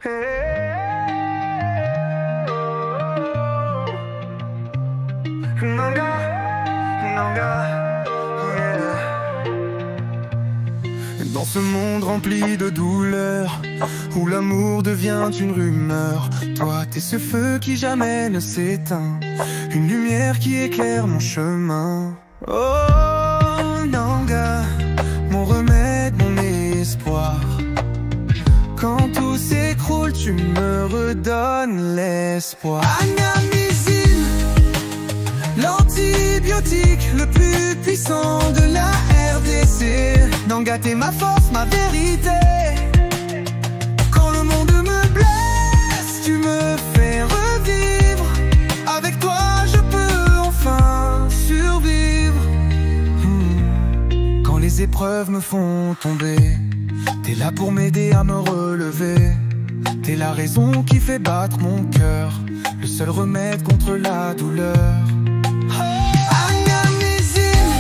Dans ce monde rempli de douleurs, où l'amour devient une rumeur, toi t'es ce feu qui jamais ne s'éteint, une lumière qui éclaire mon chemin. Oh Nanga, mon remède, mon espoir. Quand tout s'écroule, tu me redonnes l'espoir. Agnamycine, l'antibiotique le plus puissant de la RDC. Nanga, t'es ma force, ma vérité. Quand le monde me blesse, tu me fais revivre. Avec toi, je peux enfin survivre. Quand les épreuves me font tomber, t'es là pour m'aider à me relever. T'es la raison qui fait battre mon cœur, le seul remède contre la douleur. Agnamycine,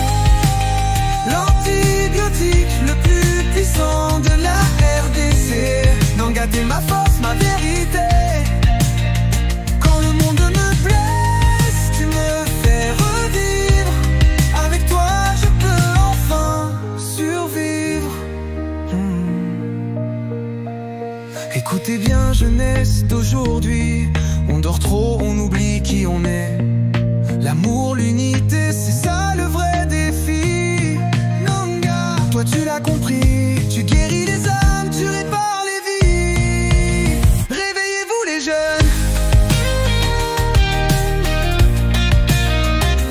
l'antibiotique le plus puissant de la RDC. Nanga, t'es ma force, ma vérité. Quand le monde me blesse, tu me fais revivre. Avec toi, je peux enfin survivre. Écoutez bien, jeunesse d'aujourd'hui, on dort trop, on oublie qui on est. L'amour, l'unité, c'est ça le vrai défi. Nanga, toi tu l'as compris, tu guéris les âmes, tu répares les vies. Réveillez-vous les jeunes,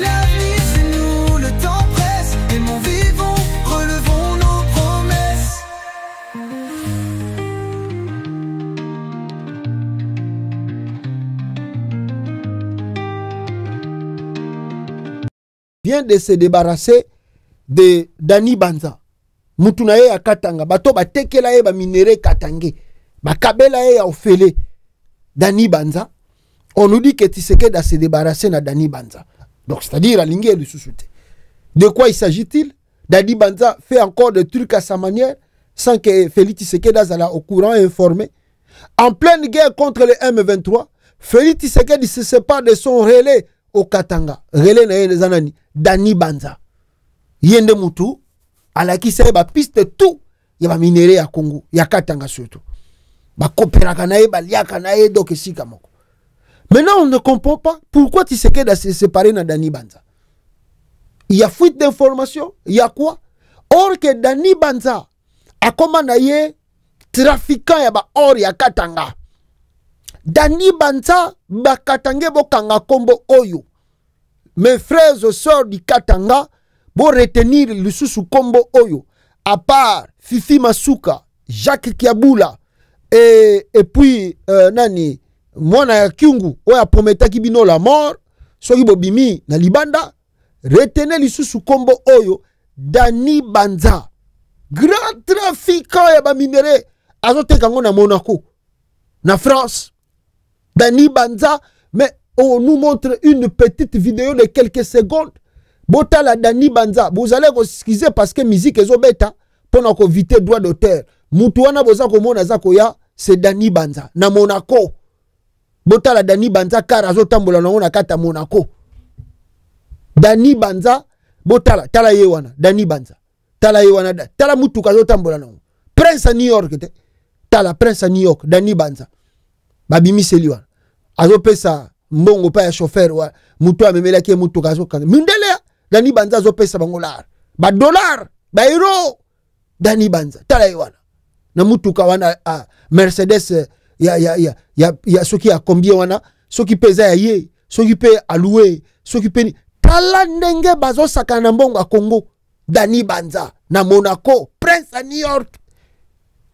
l'avenir c'est nous, le temps presse. Aimons, vivons, relevons nos promesses. Vient de se débarrasser de Dani Banza. Mutunaye ya Katanga. Bato ba tekela ye ba minere Katange. Ba kabela ye ya ofele. Dani Banza. On nous dit que Tshisekedi a se débarrassé de Dani Banza. Donc c'est-à-dire à l'ingé le sous-souté. De quoi il s'agit-il? Dani Banza fait encore des trucs à sa manière sans que Félix Tshisekedi soit au courant et informé. En pleine guerre contre le M23, Félix Tshisekedi se sépare de son relais au Katanga. Relais na ye zanani Dani Banza. Yende mutu ala ki se ba piste tout ya ba minéré ya Congo, ya Katanga surtout. Ba kopera na ye ba liaka na ye donc esika moko. Maintenant on ne comprend pas pourquoi Tshisekedi a se séparé na Dani Banza. Il y a fuite d'informations, il y a quoi? Or que Dani Banza a commandé ye trafiquant ya ba or ya Katanga. Dani Banza ba Katange bo kanga kombo oyo. Mes frères et sœurs du Katanga, bon retenir le sous combo oyo. À part Fifi Masuka, Jacques Kiabula et puis nani Mwana Kyungu oya prometa kibino la mort, soki bobimi na libanda, retenez le sous combo oyo. Dani Banza, grand trafiquant ya ba minéré, azote kango na Monaco, na France. Dani Banza, mais on nous montre une petite vidéo de quelques secondes. Bota la Dani Banza. Vous allez vous excuser parce que musique est bêta pour qu'on évite droit d'auteur. Mutuana boza komona zakoya c'est Dani Banza na Monaco. Bota la Dani Banza car azotambola na ona kata Monaco. Dani Banza bota tala yewana Dani Banza. Tala yewana tala mutuka azotambola na. Prince à New York te. Tala Prince à New York Dani Banza. Babimi seliwana. Azopesa mbongo pa ya chauffeur wa mutu amemela ke mutu kazo kan mindele Dani Banza azopesa bangolar ba dollar ba euro Dani Banza tala yiwana na mutu ka wana Mercedes ya soki ya combien wana soki pesa ya ye soki pe alloué soki pe tala ndenge bazo sakana mbongo a Congo. Dani Banza na Monaco, Prince à New York.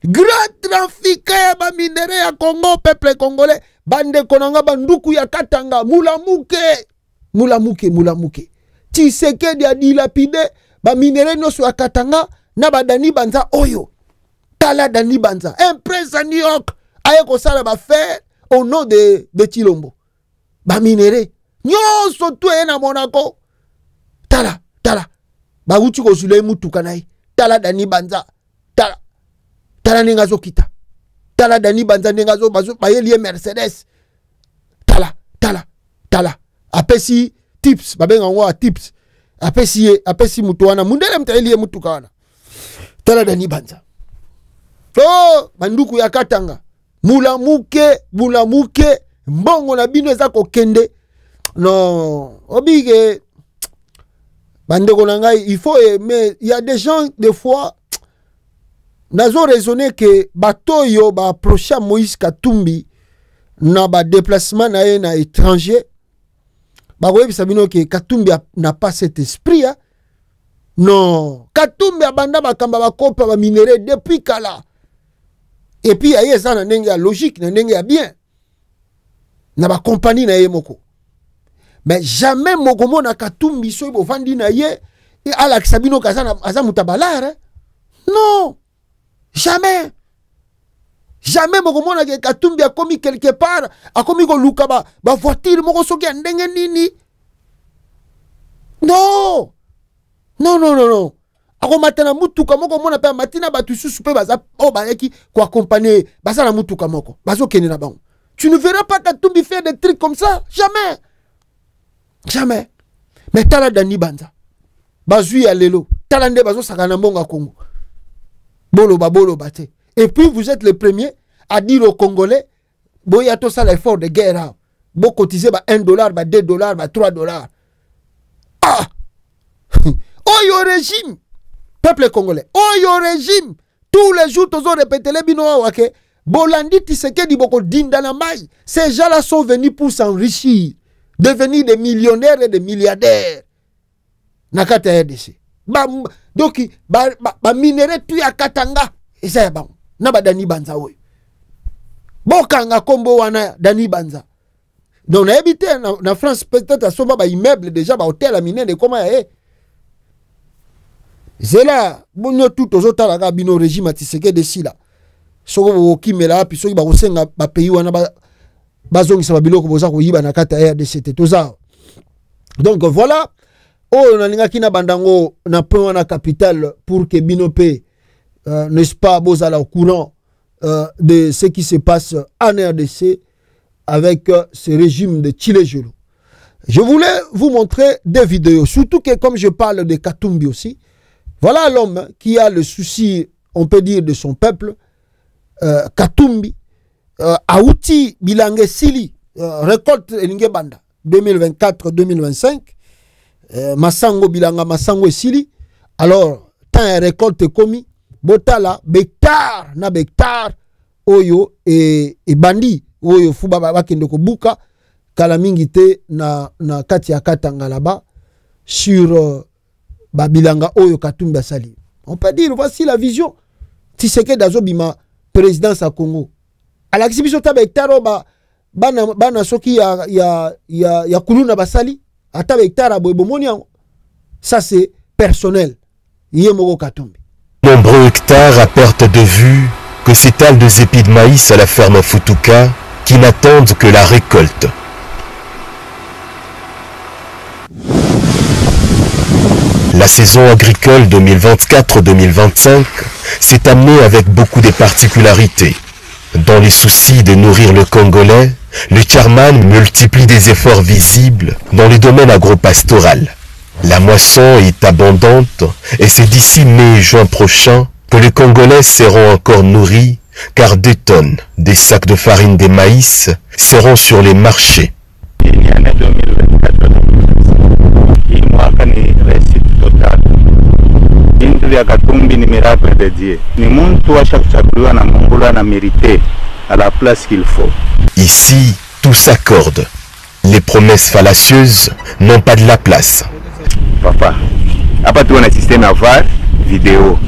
Grand trafiquant ya ba minere ya Congo, peuple congolais. Bande konanga banduku ya Katanga, mulamuke. Tshisekedi a dilapide ba minere noso ya Katanga na ba Dani Banza oyo. Tala Dani Banza, un prince à New York, aye ko sala ba faire au nom de Chilombo. Ba minere nyonso to na Monaco. Tala. Ba uti ko zule mutuka nai. Tala Dani Banza. Tala ninga zokita. tala Dani Banza ndengazo bazo bayeli Mercedes tala apesi tips babenga ngwa tips apesi mutu wana mundele mtaeli mutu kana tala Dani Banza oh banduku ya Katanga mula muke mbongo na bino eza kokende non obige bandeko na ngai il faut mais il y a des gens des fois nazo raisonner que batoyo ba approcher Moïse Katumbi na ba déplacement na ye na étranger ba koyebisa bino que Katumbi n'a pas cet esprit hein? Non Katumbi abanda bakamba bakopa ba minéraux depuis kala et puis aye ça na ndenge ya logique na ndenge ya bien na ba compagnie na ye moko mais jamais moko mona Katumbi so bo vandi na ye et ala kisabino kazana aza mutabalara non jamais moko mona ke Katumbi a commis quelque part a commis ko luka ba voiture moko soki ndenge nini non ako matana mutuka moko mona pe matina batu susu pe baza o ba yaki ko accompagner baza na mutuka moko bazo kene na bango. Tu ne verras pas Katumbi faire des trucs comme ça, jamais. Mais tala Dani Banza bazui ya lelo tala nde bazo sakana mbonga Congo bolo bate. Et puis vous êtes le premier à dire aux Congolais boya to ça l'effort de guerre bo cotiser ba $1 ba $2 ba $3. Ah oyo régime peuple congolais oyo régime tous les jours tozo répéter les bino wake Bolandi Tshisekedi boko dinda na mai. Ces gens-là sont venus pour s'enrichir, devenir des millionnaires et des milliardaires. Nakata RDC. Donc minéré tu ya Katanga et ça bon. Na ba Dani Banza oyo. Bokanga kombo wana Dani Banza. Donc on a habité en France peut-être à soma ba immeuble déjà ba hôtel à miner de comment ya c'est là bonno tout aux autres la bino régime Tshisekedi de là. Soko kimela puis soki ba kosenga ba pays wana bazongisa ba biloko boza ko yiba na kata RDC toza. Donc voilà on a ninga kina bandango na point na capitale pour que binope n'est-ce pas bozala au courant de ce qui se passe en RDC avec ce régime de Tshilejulu. Je voulais vous montrer des vidéos, surtout que comme je parle de Katumbi aussi, voilà l'homme qui a le souci, on peut dire, de son peuple. Katumbi Aouti Bilange Sili récolte Elinge Banda 2024-2025 Masango Bilanga Masango Sili. Alors tant récolte commis botala bektar na bektar oyo et bandi oyo fuba bakende ko buka kala mingi te na kati ya Katanga là-bas sur Babilanga oyo Katumbi Sali. On peut dire voici la vision Tshisekedi azobima présidence à Congo. À l'exhibition tabe hectare bana soki ya kuluna basali atabe hectare boybomoni. Ça c'est personnel. Yemoko Katumbi. Nombreux hectares à perte de vue que s'étalent des épis de maïs à la ferme Futuka qui n'attendent que la récolte. La saison agricole 2024-2025 s'est amenée avec beaucoup de particularités. Dans les soucis de nourrir le Congolais, le chairman multiplie des efforts visibles dans le domaine agro-pastoral. La moisson est abondante et c'est d'ici mai et juin prochain que les Congolais seront encore nourris car 2 tonnes des sacs de farine de maïs seront sur les marchés. Ya Katumbi ni miracle de Dieu. Ni muntu washakuchaguliwa na Mungu na mérité à la place qu'il faut. Ici, tout s'accorde. Les promesses fallacieuses n'ont pas de la place. Papa, hapa tu na système à voir vidéo.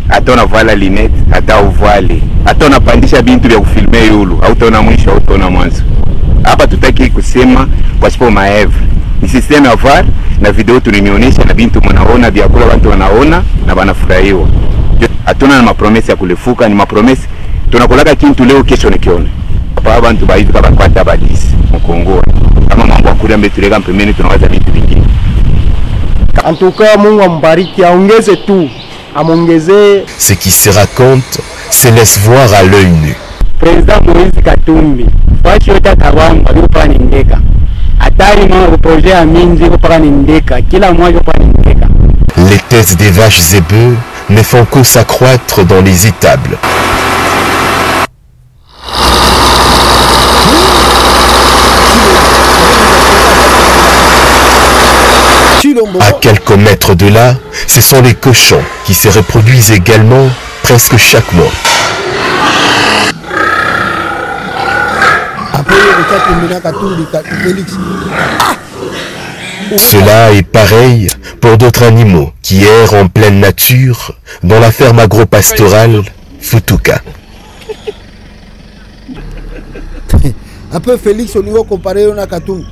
Hata unavaa la lunette, hata uvale. Hata unapandisha bintu vya kufilmea yulu, au utaona mwisho au utaona mwanzo. Hapa tutaki kusema pasipo maevre. Ni système à voir na video tunanionyesha na bintu mnaona vyakula watu wanaona na wanafurahiwa. Hatuna na mapromesa ya kulefuka, ni mapromesa tunakolaka kintu leo kesho nikione. Hapa abantu baitu kama kwata badisi mkongo. Kama mambo akula mbetuleka mpemeni tunawaza vitu vingine. En tout cas, Mungu ambariki aongeze tu, amongeze. Ce qui se raconte se laisse voir à l'œil nu. président Moïse Katumbi fashi yote atawangu alikuwa nindeka atari mwa projet ya minzi kwa nindeka kila mmoja kwa nindeka. Les têtes des vaches et bœufs ne font que s'accroître dans les étables. À quelques mètres de là, ce sont les cochons qui se reproduisent également presque chaque mois. Cela est pareil pour d'autres animaux qui errent en pleine nature dans la ferme agro-pastorale Futuka. Un peu Félix au niveau comparé au Nakatum.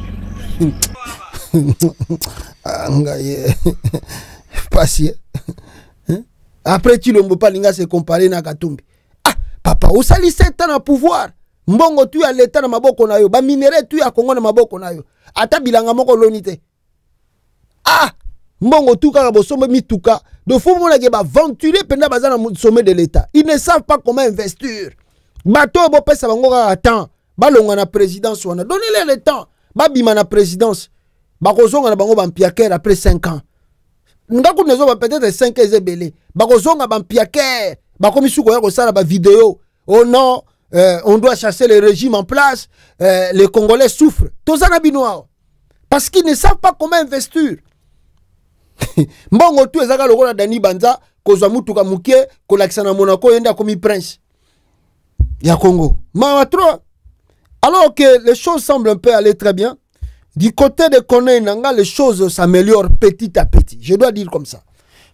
Patient. Après tu l'ombo pas linga se comparer na Katumbi. Ah papa osali 7 ans na pouvoir. Mbongo tu ya l'état na maboko na yo, ba minéraux tu ya Congo na maboko na yo. Ata bilanga moko lonité. Ah mbongo tu kaka bosombe mituka. De fou mona ke ba venturer penda bazana na sommet de l'état. Ils ne savent pas comment investir. Bato bo pesa bango ka temps. Balonga na présidence wana. Donnez-leur le temps. Ba bima na présidence. Bakozonga na bango bampiaker après 5 ans. Ngaku nezo ba peut-être 5 ans ezebele. Bakozonga bampiaker. Bakomi suko ya kosala ba vidéo. Oh non, on doit chasser le régime en place. Les Congolais souffrent. Tozana binoa. Parce qu'ils ne savent pas comment investir. Mbongo tu ezaka lokola Dani Banza kozwa mutuka mukie kolakisa na Monaco yenda komi prince ya Congo. Ma trop. Alors que les choses semblent un peu aller très bien. Du côté de Koné Nanga, les choses s'améliorent petit à petit. Je dois dire comme ça.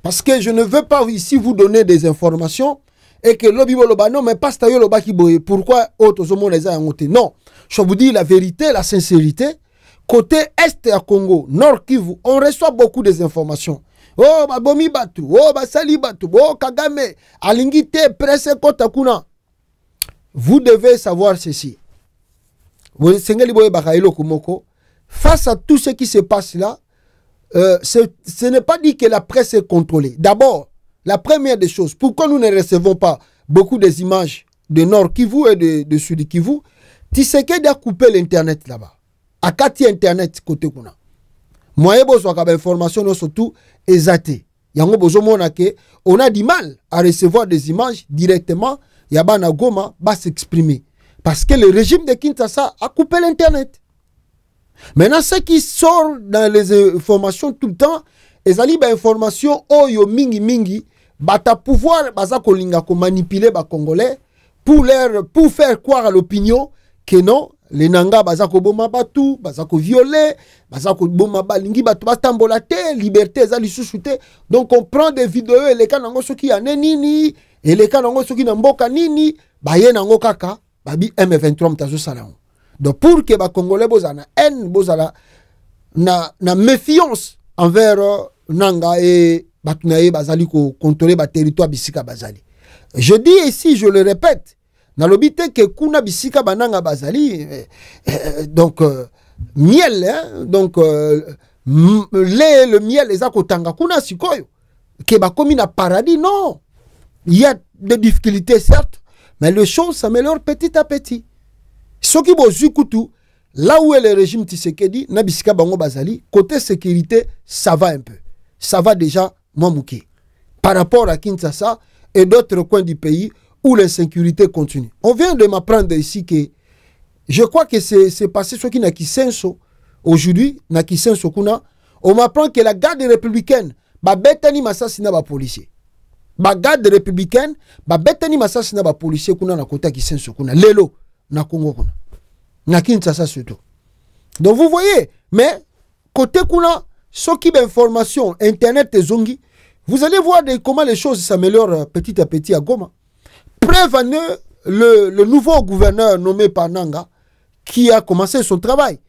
Parce que je ne veux pas ici vous donner des informations et que l'obi boloba non mais pas stayo loba ki boye. Pourquoi autres hommes les a monté? Non. Je vous dis la vérité, la sincérité. Côté Est à Congo, Nord Kivu, on reçoit beaucoup des informations. Oh, ba bomi batu, oh, ba sali batu, oh, Kagame, alingite, presse kotakuna. Vous devez savoir ceci. Face à tout ce qui se passe là, ce n'est pas dit que la presse est contrôlée. D'abord, la première des choses, pourquoi nous ne recevons pas beaucoup des images de Nord Kivu et de Sud Kivu? Tshisekedi a coupé l'internet là-bas. À Kati internet côté kuna. Moi besoin ka information surtout exacte. Yango bozo mona ke on a du mal à recevoir des images directement yabana Goma va s'exprimer parce que le régime de Kinshasa a coupé l'internet. Maintenant ce qui sort dans les informations tout le temps, ezali ba information oyo mingi bata pouvoir baza kolinga ko manipuler ba congolais pour faire croire à l'opinion que non, les nanga bazako boma batu, bazako violer, bazako boma balingi batu batambola te, liberté ezali susute. Donc on prend des vidéos et les kanango soki ya nini et les kanango soki na mboka nini, ba ye nango kaka, babi M23 mtazo salon. Donc pour que ba congolais bozana haine, bozala na méfiance envers nanga et batunaye bazali ko contrôler ba territoire bisika bazali. Je dis ici, je le répète, na lobite que kuna bisika bananga bazali donc miel hein, donc le miel les akotanga kuna sikoyo ke bakomi na paradis. Non, il y a des difficultés certes, mais les choses s'améliorent petit à petit. Ce qui bozu kutu là où est le régime Tshisekedi na bisika bango bazali côté sécurité ça va un peu, ça va déjà mamouké par rapport à Kinshasa et d'autres coins du pays où l'insécurité continue. On vient de m'apprendre ici que je crois que c'est passé ce qui n'a qui senso aujourd'hui, n'a qui senso kuna. On m'apprend que la garde républicaine ba betani masasina ba policier. Ba garde républicaine ba betani masasina ba policier kuna na kota qui senso kuna. Lelo na Congo kuna. Na Kinshasa surtout. Donc vous voyez, mais côté kuna ce qui d'information internet et zongi, vous allez voir comment les choses s'améliorent petit à petit à Goma. Prévenez le nouveau gouverneur nommé par Nanga qui a commencé son travail.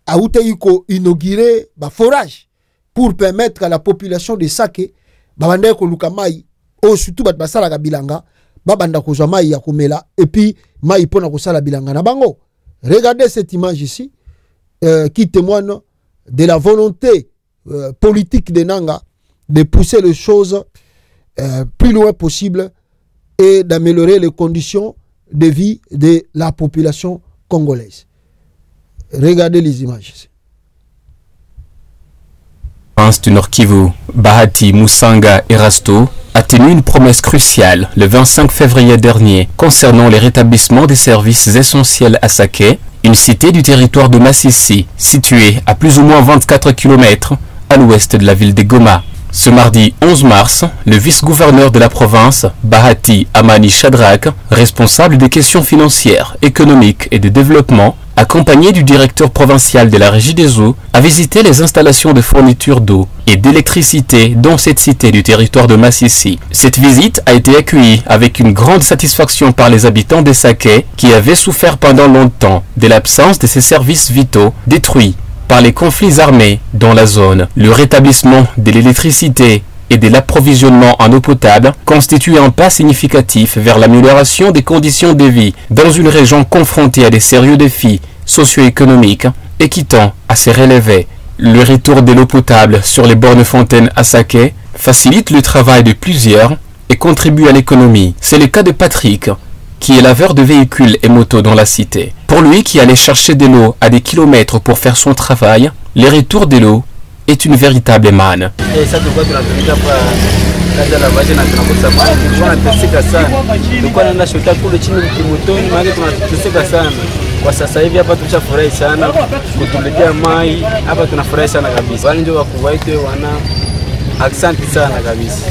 A Outeiko inauguré un forage pour permettre à la population de Sake, babanda ko lukamai, ou surtout basala bilanga, babanda ko mai ya komela, et puis mai pona ko sala bilanga na bango. Regardez cette image ici qui témoigne de la volonté politique de Nanga de pousser les choses plus loin possible et d'améliorer les conditions de vie de la population congolaise. Regardez les images. Du Nord Kivu, Bahati Musanga Erasto a tenu une promesse cruciale le 25 février dernier concernant les rétablissements des services essentiels à Sake, une cité du territoire de Masisi, située à plus ou moins 24 km à l'ouest de la ville de Goma. Ce mardi 11 mars, le vice-gouverneur de la province, Bahati Amani Shadrack, responsable des questions financières, économiques et de développement, accompagné du directeur provincial de la Régie des eaux, a visité les installations de fourniture d'eau et d'électricité dans cette cité du territoire de Masisi. Cette visite a été accueillie avec une grande satisfaction par les habitants de Sake qui avaient souffert pendant longtemps de l'absence de ces services vitaux détruits par les conflits armés dans la zone. Le rétablissement de l'électricité et de l'approvisionnement en eau potable constitue un pas significatif vers l'amélioration des conditions de vie dans une région confrontée à des sérieux défis socio-économiques et qui tend à se relever. Le retour de l'eau potable sur les bornes fontaines à Sake facilite le travail de plusieurs et contribue à l'économie. C'est le cas de Patrick, qui est laveur de véhicules et motos dans la cité. Pour lui qui allait chercher de l'eau à des kilomètres pour faire son travail, le retour de l'eau est une véritable manne. Kwa sasa hivi hapa tunafurahi sana kutuletea mai hapa, tunafurahi sana kabisa. Wale ndio wakuwaite wana asante sana kabisa,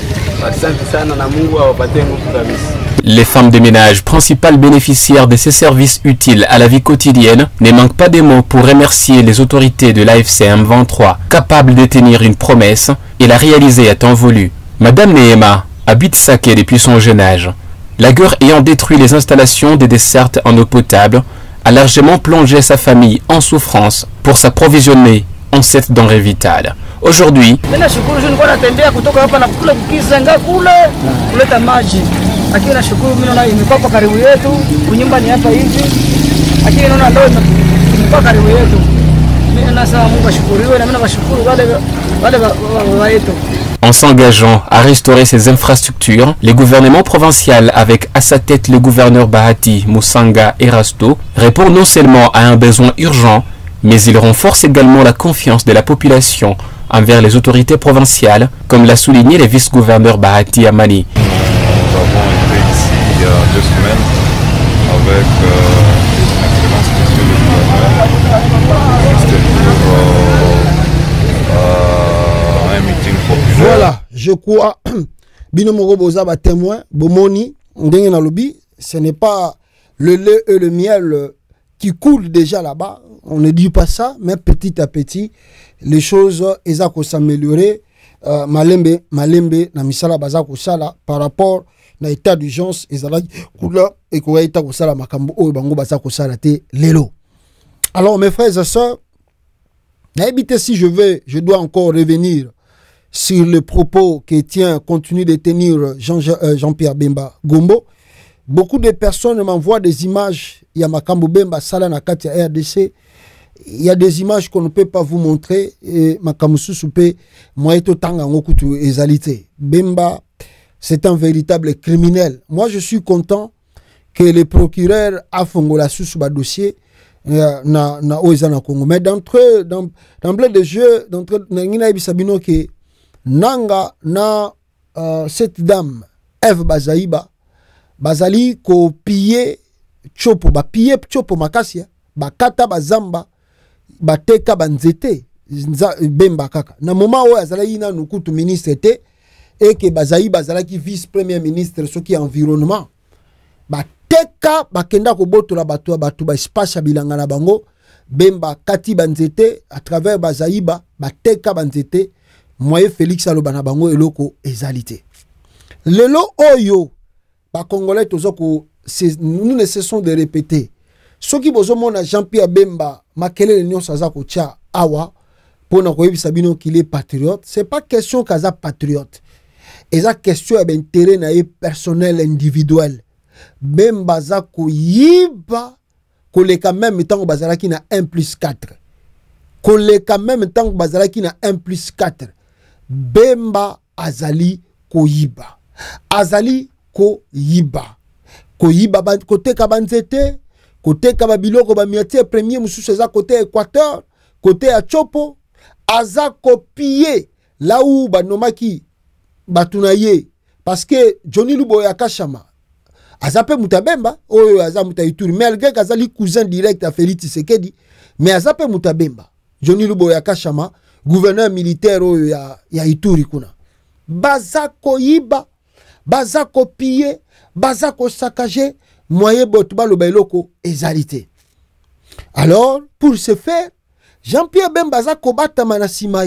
asante sana na Mungu awapatie nguvu kabisa. Les femmes de ménage, principales bénéficiaires de ces services utiles à la vie quotidienne, ne manquent pas de mots pour remercier les autorités de l'AFCM 23, capables de tenir une promesse et la réaliser à temps voulu. Madame Nehema habite Sake depuis son jeune âge. La guerre ayant détruit les installations des dessertes en eau potable, a largement plongé sa famille en souffrance pour s'approvisionner en cette denrée vitale. Aujourd'hui, en s'engageant à restaurer ces infrastructures, le gouvernement provincial, avec à sa tête le gouverneur Bahati Musanga Erasto, répond non seulement à un besoin urgent, mais il renforce également la confiance de la population envers les autorités provinciales, comme l'a souligné le vice-gouverneur Bahati Amani. Nous avons été ici il y a 2 semaines avec l'excellence monsieur le gouverneur. C'était pour un meeting populaire. Voilà, je crois, Binomoro Boza va témoin, Bomoni, Ndenge Nalobi, ce n'est pas le lait et le miel qui coulent déjà là-bas, on ne dit pas ça, mais petit à petit, les choses ezako s'améliorer, malembe, na misala bazako sala par rapport na état d'urgence ezala kula et ko état ko sala makambo o bango bazako sala te lelo. Alors mes frères et sœurs, n'habitez si je dois encore revenir sur le propos que continue de tenir Jean-Pierre Bemba Gombo. Beaucoup de personnes m'envoient des images. Il y a Makambo Bemba Sala na kati ya RDC. Il y a des images qu'on ne peut pas vous montrer. Et Makambo Soupe, moi to tanga ngokutu ezalité. Bemba, c'est un véritable criminel. Moi, je suis content que le procureur a fongola sous ba dossier na Oezana Congo. Mais d'emblée de jeu, n'engina bisabino que nanga na cette dame Eve Bazaïba bazali ko piller chopo ba piller chopo makasia ba kata bazamba ba teka banzete Bemba kaka na moment où azali na nukutu ministre te et que Bazaïba bazala ki vice premier ministre ce qui environnement ba teka ba kenda ko botola batu ba espace bilanga na bango Bemba kati banzete à travers Bazaïba ba teka banzete moye Félix alobana bango eloko ezalité lelo oyo ba congolais tozoko nous ne cessons de répéter ce qui bozomona Jean-Pierre Bemba makele nyo saza ko tia awa pona ko yebisa bino qu'il est patriote, c'est pas question kaza patriote, eza question d'intérêt na personnel individuel. Bemba za ko yiba koleka même temps bazalaki na 1+4 koleka même temps bazalaki na 1+4 Bemba azali ko yiba ko yiba koyiba côté kabanzete, côté kababiloko ba miatie premier mususu eza côté Équateur, côté à Chopo, aza copier là où banomaki batunaye parce que Johnny Lubo ya Kashama azape mutabemba oyo aza mutaituri malgré kazali cousin direct à Félix Tshisekedi mais azape mutabemba Johnny Lubo ya Kashama gouverneur militaire oyo ya Ituri kuna baza koyiba baza copier baza ko saccager moyen botba lo bailoko ezalité. Alors pour ce faire Jean-Pierre Bemba za kobata manasima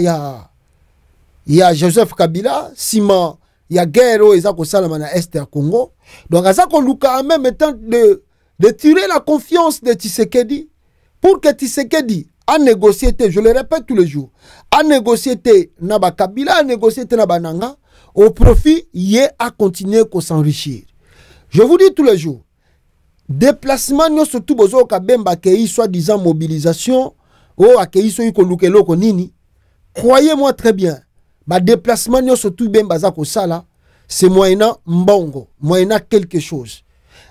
ya Joseph Kabila sima ya guerre eza ko salama na est ya Congo. Donc aza ko luka en même temps de tirer la confiance de Tshisekedi pour que Tshisekedi a négocié, je le répète tous les jours, a négocié Naba Kabila, a négocié Naba Nanga, au profit, yé a continué à s'enrichir. Je vous dis tous les jours, déplacement, nous surtout besoin Kabemba qui soit disant mobilisation, ou accueilli soit yikoluke nini, croyez-moi très bien, bah déplacement, nous surtout Bemba zako sala, c'est moyennant mbongo, moyennant quelque chose.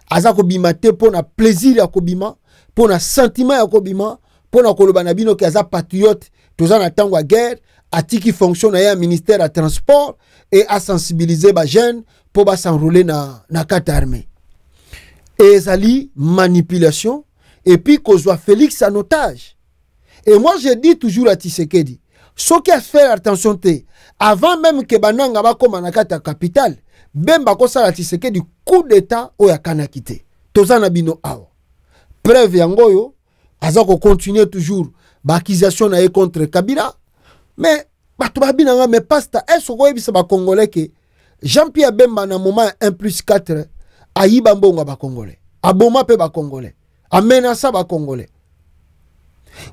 Azako bimate pour na plaisir ya kobima, pour na sentiment ya kobima, pour na kolobana bino ki aza patriote, tous en attendant la guerre, atiki fonction na ministère à transport et à sensibiliser ba jeunes pour ba s'enrouler na carte armée. Et ezali manipulation et puis qu'on soit Félix en otage. Et moi je dis toujours à Tshisekedi, ce qui a fait attention avant même que bananga ba koma na kata capitale, Bemba ko sala Tshisekedi coup d'état o ya kana kité. Tozana bino awa. Preuve yangoyo azako continuer toujours l'accusation contre Kabila mais batubabina mais pasta est-ce que bisa ba congolais que Jean-Pierre Bemba na moment 1+4 ayiba mbongo ba congolais aboma pe ba congolais amenasa ba congolais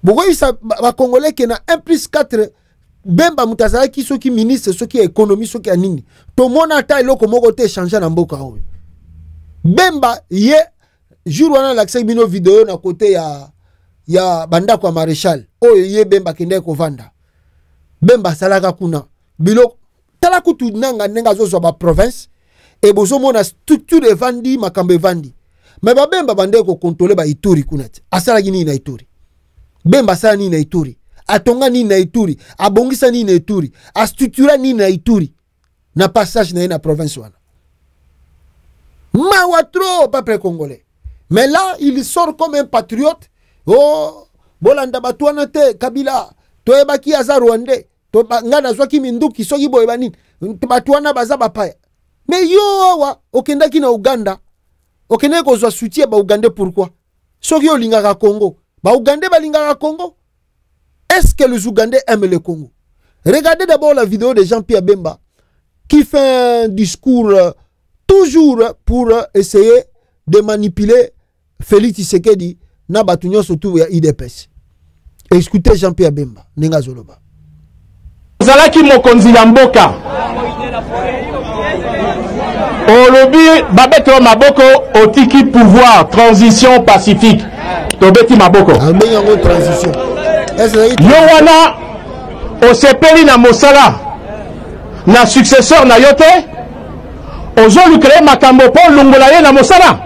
boko bisa ba congolais que na 1+4 Bemba mutazala ki soki ministre soki économie soki anini to mona ta eloko moko te changer na mboka oyo Bemba ye jour wana l'accès bino vidéo na côté ya banda kwa maréchal oyo ye Bemba kende ko vanda Bemba salaka kuna bilo tala kutu nanga nenga zo ba province et bozo mona structure evandi makambe vandi mais ba Bemba bande ko contrôler ba Ituri kuna asala gini na Ituri Bemba sala ni na Ituri atonga ni na Ituri abongisa ni na Ituri a structure ni na Ituri na passage na province wana mawatro peuple congolais mais là il sort comme un patriote. Oh bolanda batwana te Kabila toyebaki aza Rwandais to ngana zwaki minduki soki boye banini batwana baza bapaya mais yo wa okendaki na Uganda okende ko zwa soutien ba Ugandais pourquoi soki olingaka Congo ba Ugandais balingaka Congo. Est-ce que les Ougandais aiment le Congo? Regardez d'abord la vidéo de Jean-Pierre Bemba qui fait un discours toujours pour essayer de manipuler Félix Tshisekedi na batunyo surtout ya IDPS. Écoutez Jean-Pierre Bemba nenga zoloba. Zalaki mokonzi ya mboka olobi babeto maboko otiki pouvoir transition pacifique tobeti maboko albenyango transition yo wana osepeli na mosala na successeur na yote ozolukele makambo po longola ye na mosala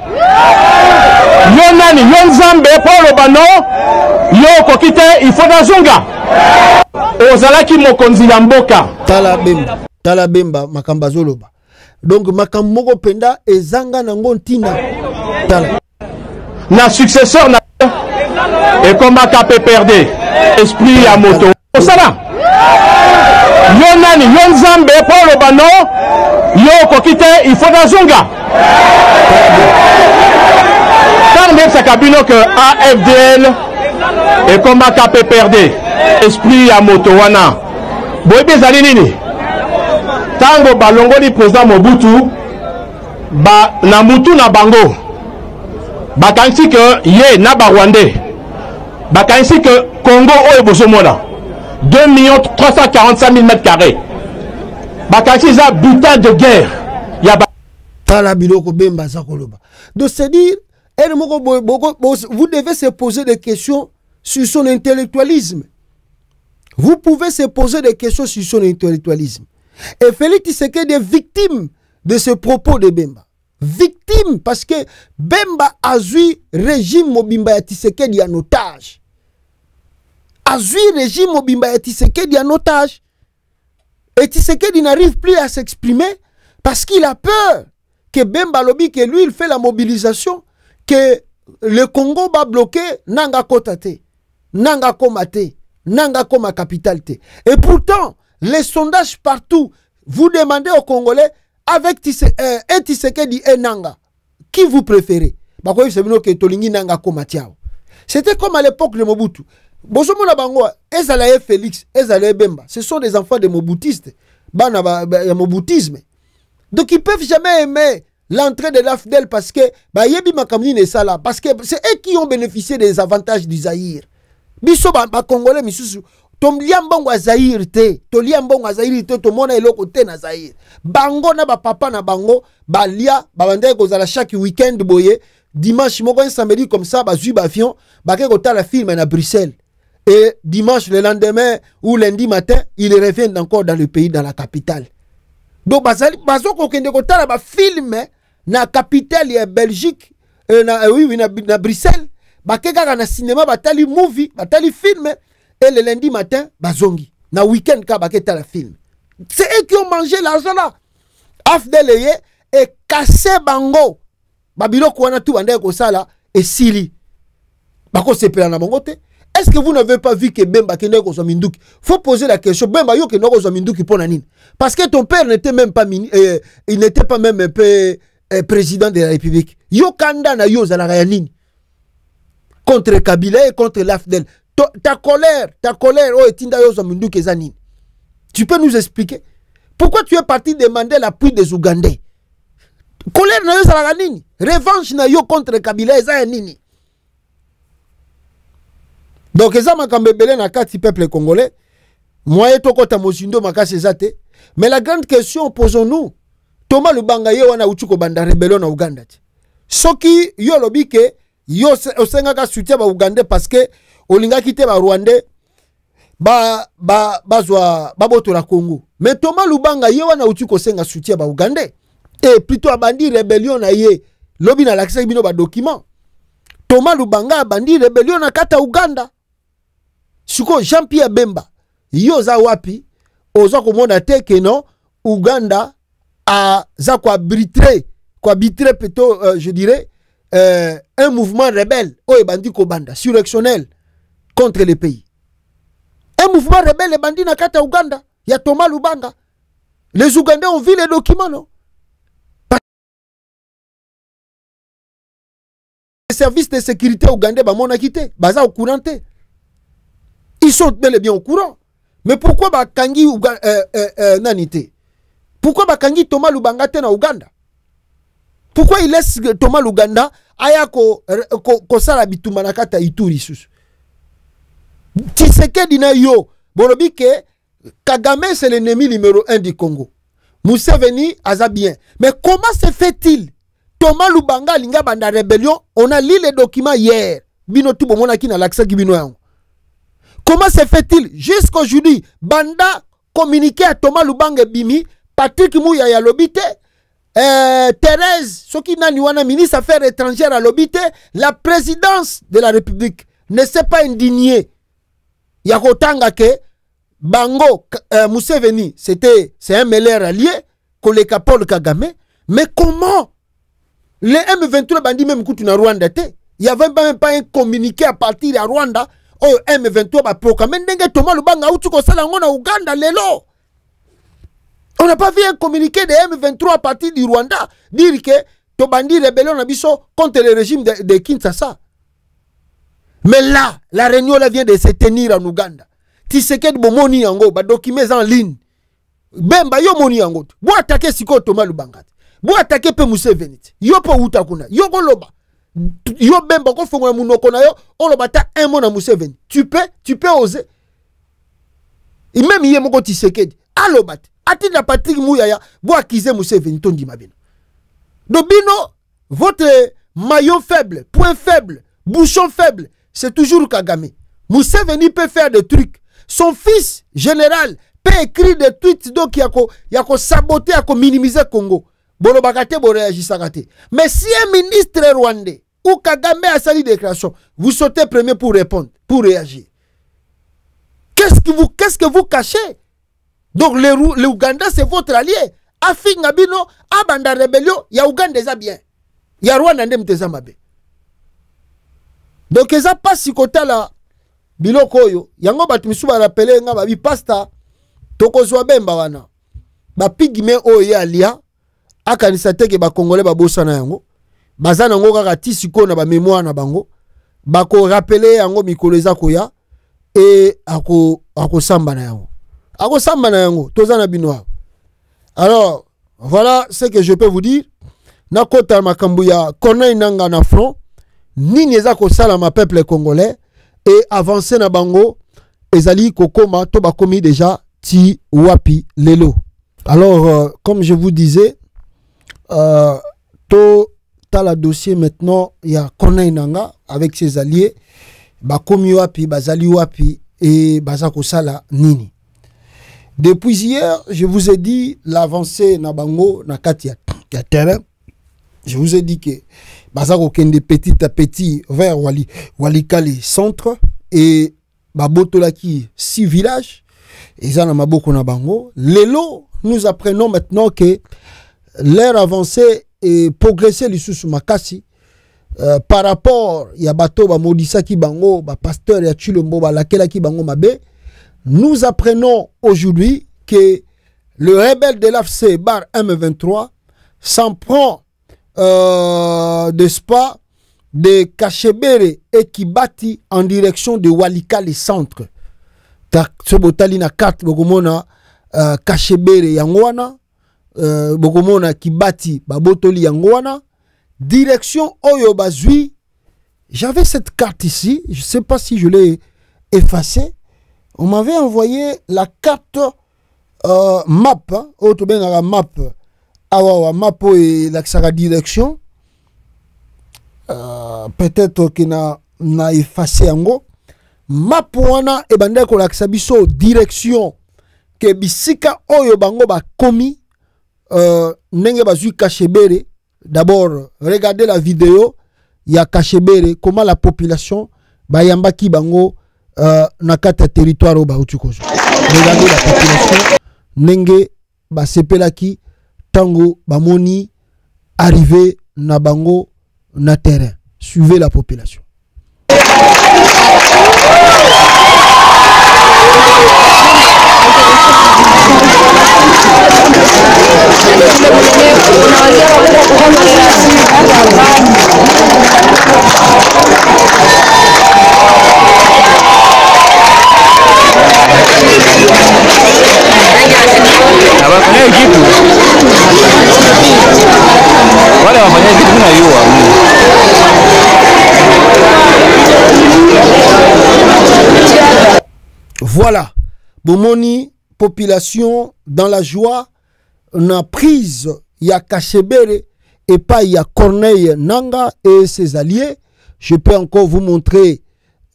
yo nani yo nzambe po lobano yo kokite il faut nazunga ozalaki mokonzi ya mboka tala Bemba makamba zoloba donc makambo moko penda ezanga nango ntina tala na successeur na ekomaka pe perde esprit ya moto osala yo nani yo nzambe po lobano yo kokite il faut nazunga tarme sakabino que AFDL ekomaka pe perde esprit ya moto wana boyebi ezali nini tango balongoli président Mobutu na mutu na bango bakanisi que ye na Rwandais bakanisi que Congo oyo bozomona 2 345 000 mètres carrés bakanisi za butin de guerre ya tala biloko Bemba zakoloba donc c'est dire vous devez se poser des questions sur son intellectualisme. Vous pouvez se poser des questions sur son intellectualisme. Et Félix Tshisekedi est victime de ce propos de Bemba. Victime victime parce que Bemba a vu régime Mobimba ya Tshisekedi en otage. A vu régime Mobimba ya Tshisekedi en otage. Et Tshisekedi n'arrive plus à s'exprimer parce qu'il a peur que Bemba lobi que lui il fait la mobilisation, que le Congo va bloquer Nanga Kotate, Nanga Komate, Nanga Koma capitale. Et pourtant, les sondages partout, vous demandez aux Congolais avec Tshisekedi et Nanga, qui vous préférez? C'était comme à l'époque de Mobutu. Bosomona bango, Ezalae Félix, Ezalae Bemba, ce sont des enfants de Mobutistes, Mobutisme. Donc ils peuvent jamais aimer l'entrée de l'AFDEL parce que yebi makamni ne sala, parce que c'est eux qui ont bénéficié des avantages du Zaïre. Biso ba Congolais misusu tom liambongo a Zaïre te, to liambongo a Zaïre te, to mona eloko te na Zaïre. Bango na ba papa na bango ba lia ba bande ko zala chaque week-end boye, dimanche moko un samedi comme ça ba zui ba avion, ba ke ko tala film na Bruxelles. Et dimanche le lendemain ou lundi matin, ils reviennent encore dans le pays, dans la capitale. Donc bazo ko kende ko tala ba film na capitale ya Belgique, na Bruxelles. Bakeka na cinéma batali movie, batali film et le lundi matin bazongi. Na week-end ka baketa la film. C'est eux qui ont mangé l'argent là. Afdeleye et cassé bango. Babilo kwana tu bande ko sala et sili. Bako sepela na bango te. Est-ce que vous n'avez pas vu que Bemba kende ko so minduki? Faut poser la question. Bemba yo kende ko so minduki pona nini? Parce que ton père n'était même pas il n'était pas même un peu président de la République. Yo kanda na yo zala ya nini? Contre Kabila et contre l'AFDEL. Ta colère, oh, etinda yo so minduki eza nini? Tu peux nous expliquer? Pourquoi tu es parti demander l'appui des Ougandais? Colère na yo zala nini? Revanche na yo contre Kabila eza ya nini? Donc, ça m'a kambebele na kati peuple congolais. Moi, tokota mosindo makasi ezate. Mais la grande question, posons-nous. Thomas Lubanga ye wana uchuko banda rebellion na Uganda. Soki yo lobi ke yo osenga ka soutien ba Ugandais parce que olinga kite ba Rwandais bazwa baboto la Congo. Mais Thomas Lubanga ye wana uchuko senga soutien ba Ugandais. Et plutôt abandi rebellion na ye lobi na lakisa bino ba document. Thomas Lubanga abandi rebellion na kata Uganda. Suko Jean-Pierre Bemba yoza wapi oza komona te ke non Uganda a za ko arbitrer plutôt je dirais un mouvement rebelle o bandi ko banda surrectionnel contre le pays. Un mouvement rebelle bandi na kata Uganda ya Thomas Lubanga. Les Ougandais ont vu les documents non? Les services de sécurité ougandais ba mona quitté baza au courant te. Ils sont bel et bien au courant. Mais pourquoi Bakangi Nanité? Pourquoi Bakangi Thomas Lubanga te na Uganda? Pourquoi il laisse Thomas Luganda aya ko sala bitumba na kata Ituri susu? Tshisekedi na yo bolobi ke Kagame c'est l'ennemi numéro 1 du Congo. Museveni aza bien. Mais comment se fait-il? Thomas Lubanga linga banda rébellion, on a lu les documents hier. Bino tubo mona ki na laksa ki bino yango. Comment se fait-il jusqu'aujourd'hui banda communiqué à Thomas Lubanga bimi Patrick Mouya ya lobite Thérèse Soki nani wana ministre affaires étrangères à lobite la présidence de la République ne s'est pas indignée ya kotanga ke bango Museveni c'est un meilleur allié koleka Paul Kagame. Mais comment les M23 bandi même kutu na Rwanda te? Il y avait même pas un communiqué à partir de Rwanda. Oh, M23 va proclamer ndenge Thomas Lubanga utu ko sala ngona Uganda lelo. On n'a pas vu un communiqué de M23 à partir du Rwanda dire que Tobandi rébellion na biso contre le régime de Kinshasa. Mais là, la réunion là vient de se tenir en Ouganda. Tshisekedi bomoni yango ba documents en ligne. Bemba yo moni yango. Bo attaquer siko Thomas Lubanga. Bo attaquer pe Museveni. Yo po uta kuna. Yo goloba. Yo Bemba ko fongola munoko na yo oloba ta un mot na Museveni. Tu peux oser. Et même yé moko Tshisekedi alobat ati na Patrick Mouya bo accuser Museveni tondi mabino. Dobino votre maillon faible, point faible, bouchon faible, c'est toujours Kagame. Museveni peut faire des trucs. Son fils général peut écrire des tweets donc yako saboter, yako minimiser Congo. bolobakate boréagisakate. Mais si un ministre rwandais ou Kagame a sali déclaration, vous sautez premier pour répondre, pour réagir. Qu'est-ce que vous cachez? Donc le Ouganda c'est votre allié. Afi ngabino abanda rébellion, ya Ouganda déjà bien. Ya Rwanda ndem teza mabe. Donc eza pas si kota la biloko oyo, yango batu misu ba rappeler nga ba bi pasta tokozwa bemba wana. Ba pigme oyo alia akanisa teke ba congolais ba bosana yango. Bazana ngo kaka tisiko na ba mémoire na bango. Bako rappeler yango mikolo eza koya et ako samba na yango. Ako samba na yango tozana binoa. Alors, voilà ce que je peux vous dire. Nakota makambu ya Corneille Nanga na front. Nini eza ko sala ma peuple congolais et avancer na bango ezali kokoma to bakomi déjà ti wapi lelo. Alors comme je vous disais to tala dossier maintenant il y a Corneille Nanga avec ses alliés bakomi wapi bazali wapi et bazako sala nini. Depuis hier, je vous ai dit l'avancée na bango na katia terrain. Je vous ai dit que bazako kende petit à petit vers Walikale centre et babotolaki 6 villages et ça na maboko na bango. Lelo, nous apprenons maintenant que leur avancée et progresser lisusu makasi par rapport ya bato ba modisa ki bango ba pasteur ya Chilombo ba lakela ki bango mabe. Nous apprenons aujourd'hui que le rebelle de l'AFC bar M23 s'en prend de Spa, de Kachebere et Kibati en direction de Walikale centre. Ce botali na carte bokomona Kachebere yangwana, bokomona Kibati babotoli yangwana, direction Oyo Bazui. J'avais cette carte ici, je ne sais pas si je l'ai effacée. On m'avait envoyé la carte map, autre bien la map, map et la direction. Peut-être qu'il n'a effacé en gros. Map wana e bande ko la biso direction que bisika oyo bango ba komi nenge bazui Kachebere. D'abord, regardez la vidéo, il y a Kachebere, comment la population ba yambaki bango na kata territoire au Baoutukozo. Regardez la population nenge ba sepelaki tango bamoni arrivé na bango na terrain. Suivez la population. Abafanya kitu wale wafanya kitu tunayua. Voilà, bomoni population dans la joie, na prise ya Kachebere et pas ya Corneille Nanga et ses alliés. Je peux encore vous montrer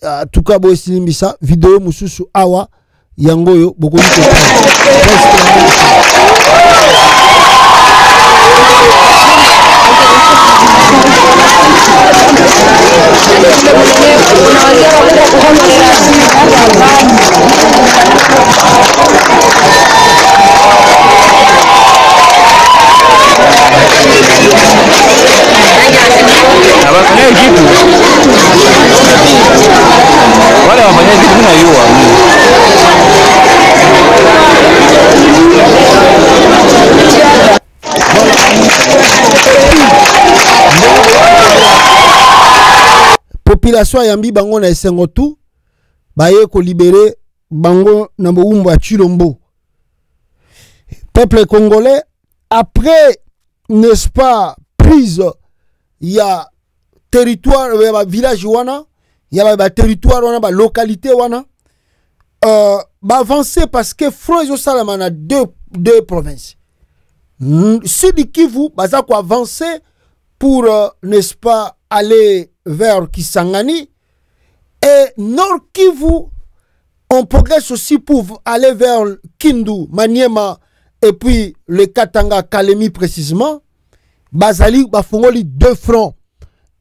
en tout cas boesilimisa vidéo mususu awa yangoyo bokoni Abafanya kitu wale wafanya kitu tunayua. Population yambi bango na esengo tout baye ko libérer bango na boumba ya Chilombo. Peuple congolais après n'est-ce pas prise ya territoire ya village wana ya ba territoire wana ba localité wana ba avancer parce que Froizo Salama na deux provinces. Sud Kivu baza ko avancer pour n'est-ce pas aller vers Kisangani et Nord Kivu on progresse aussi pour aller vers Kindu, Maniema et puis le Katanga Kalemi précisément. bazali bafongoli 2 fronts.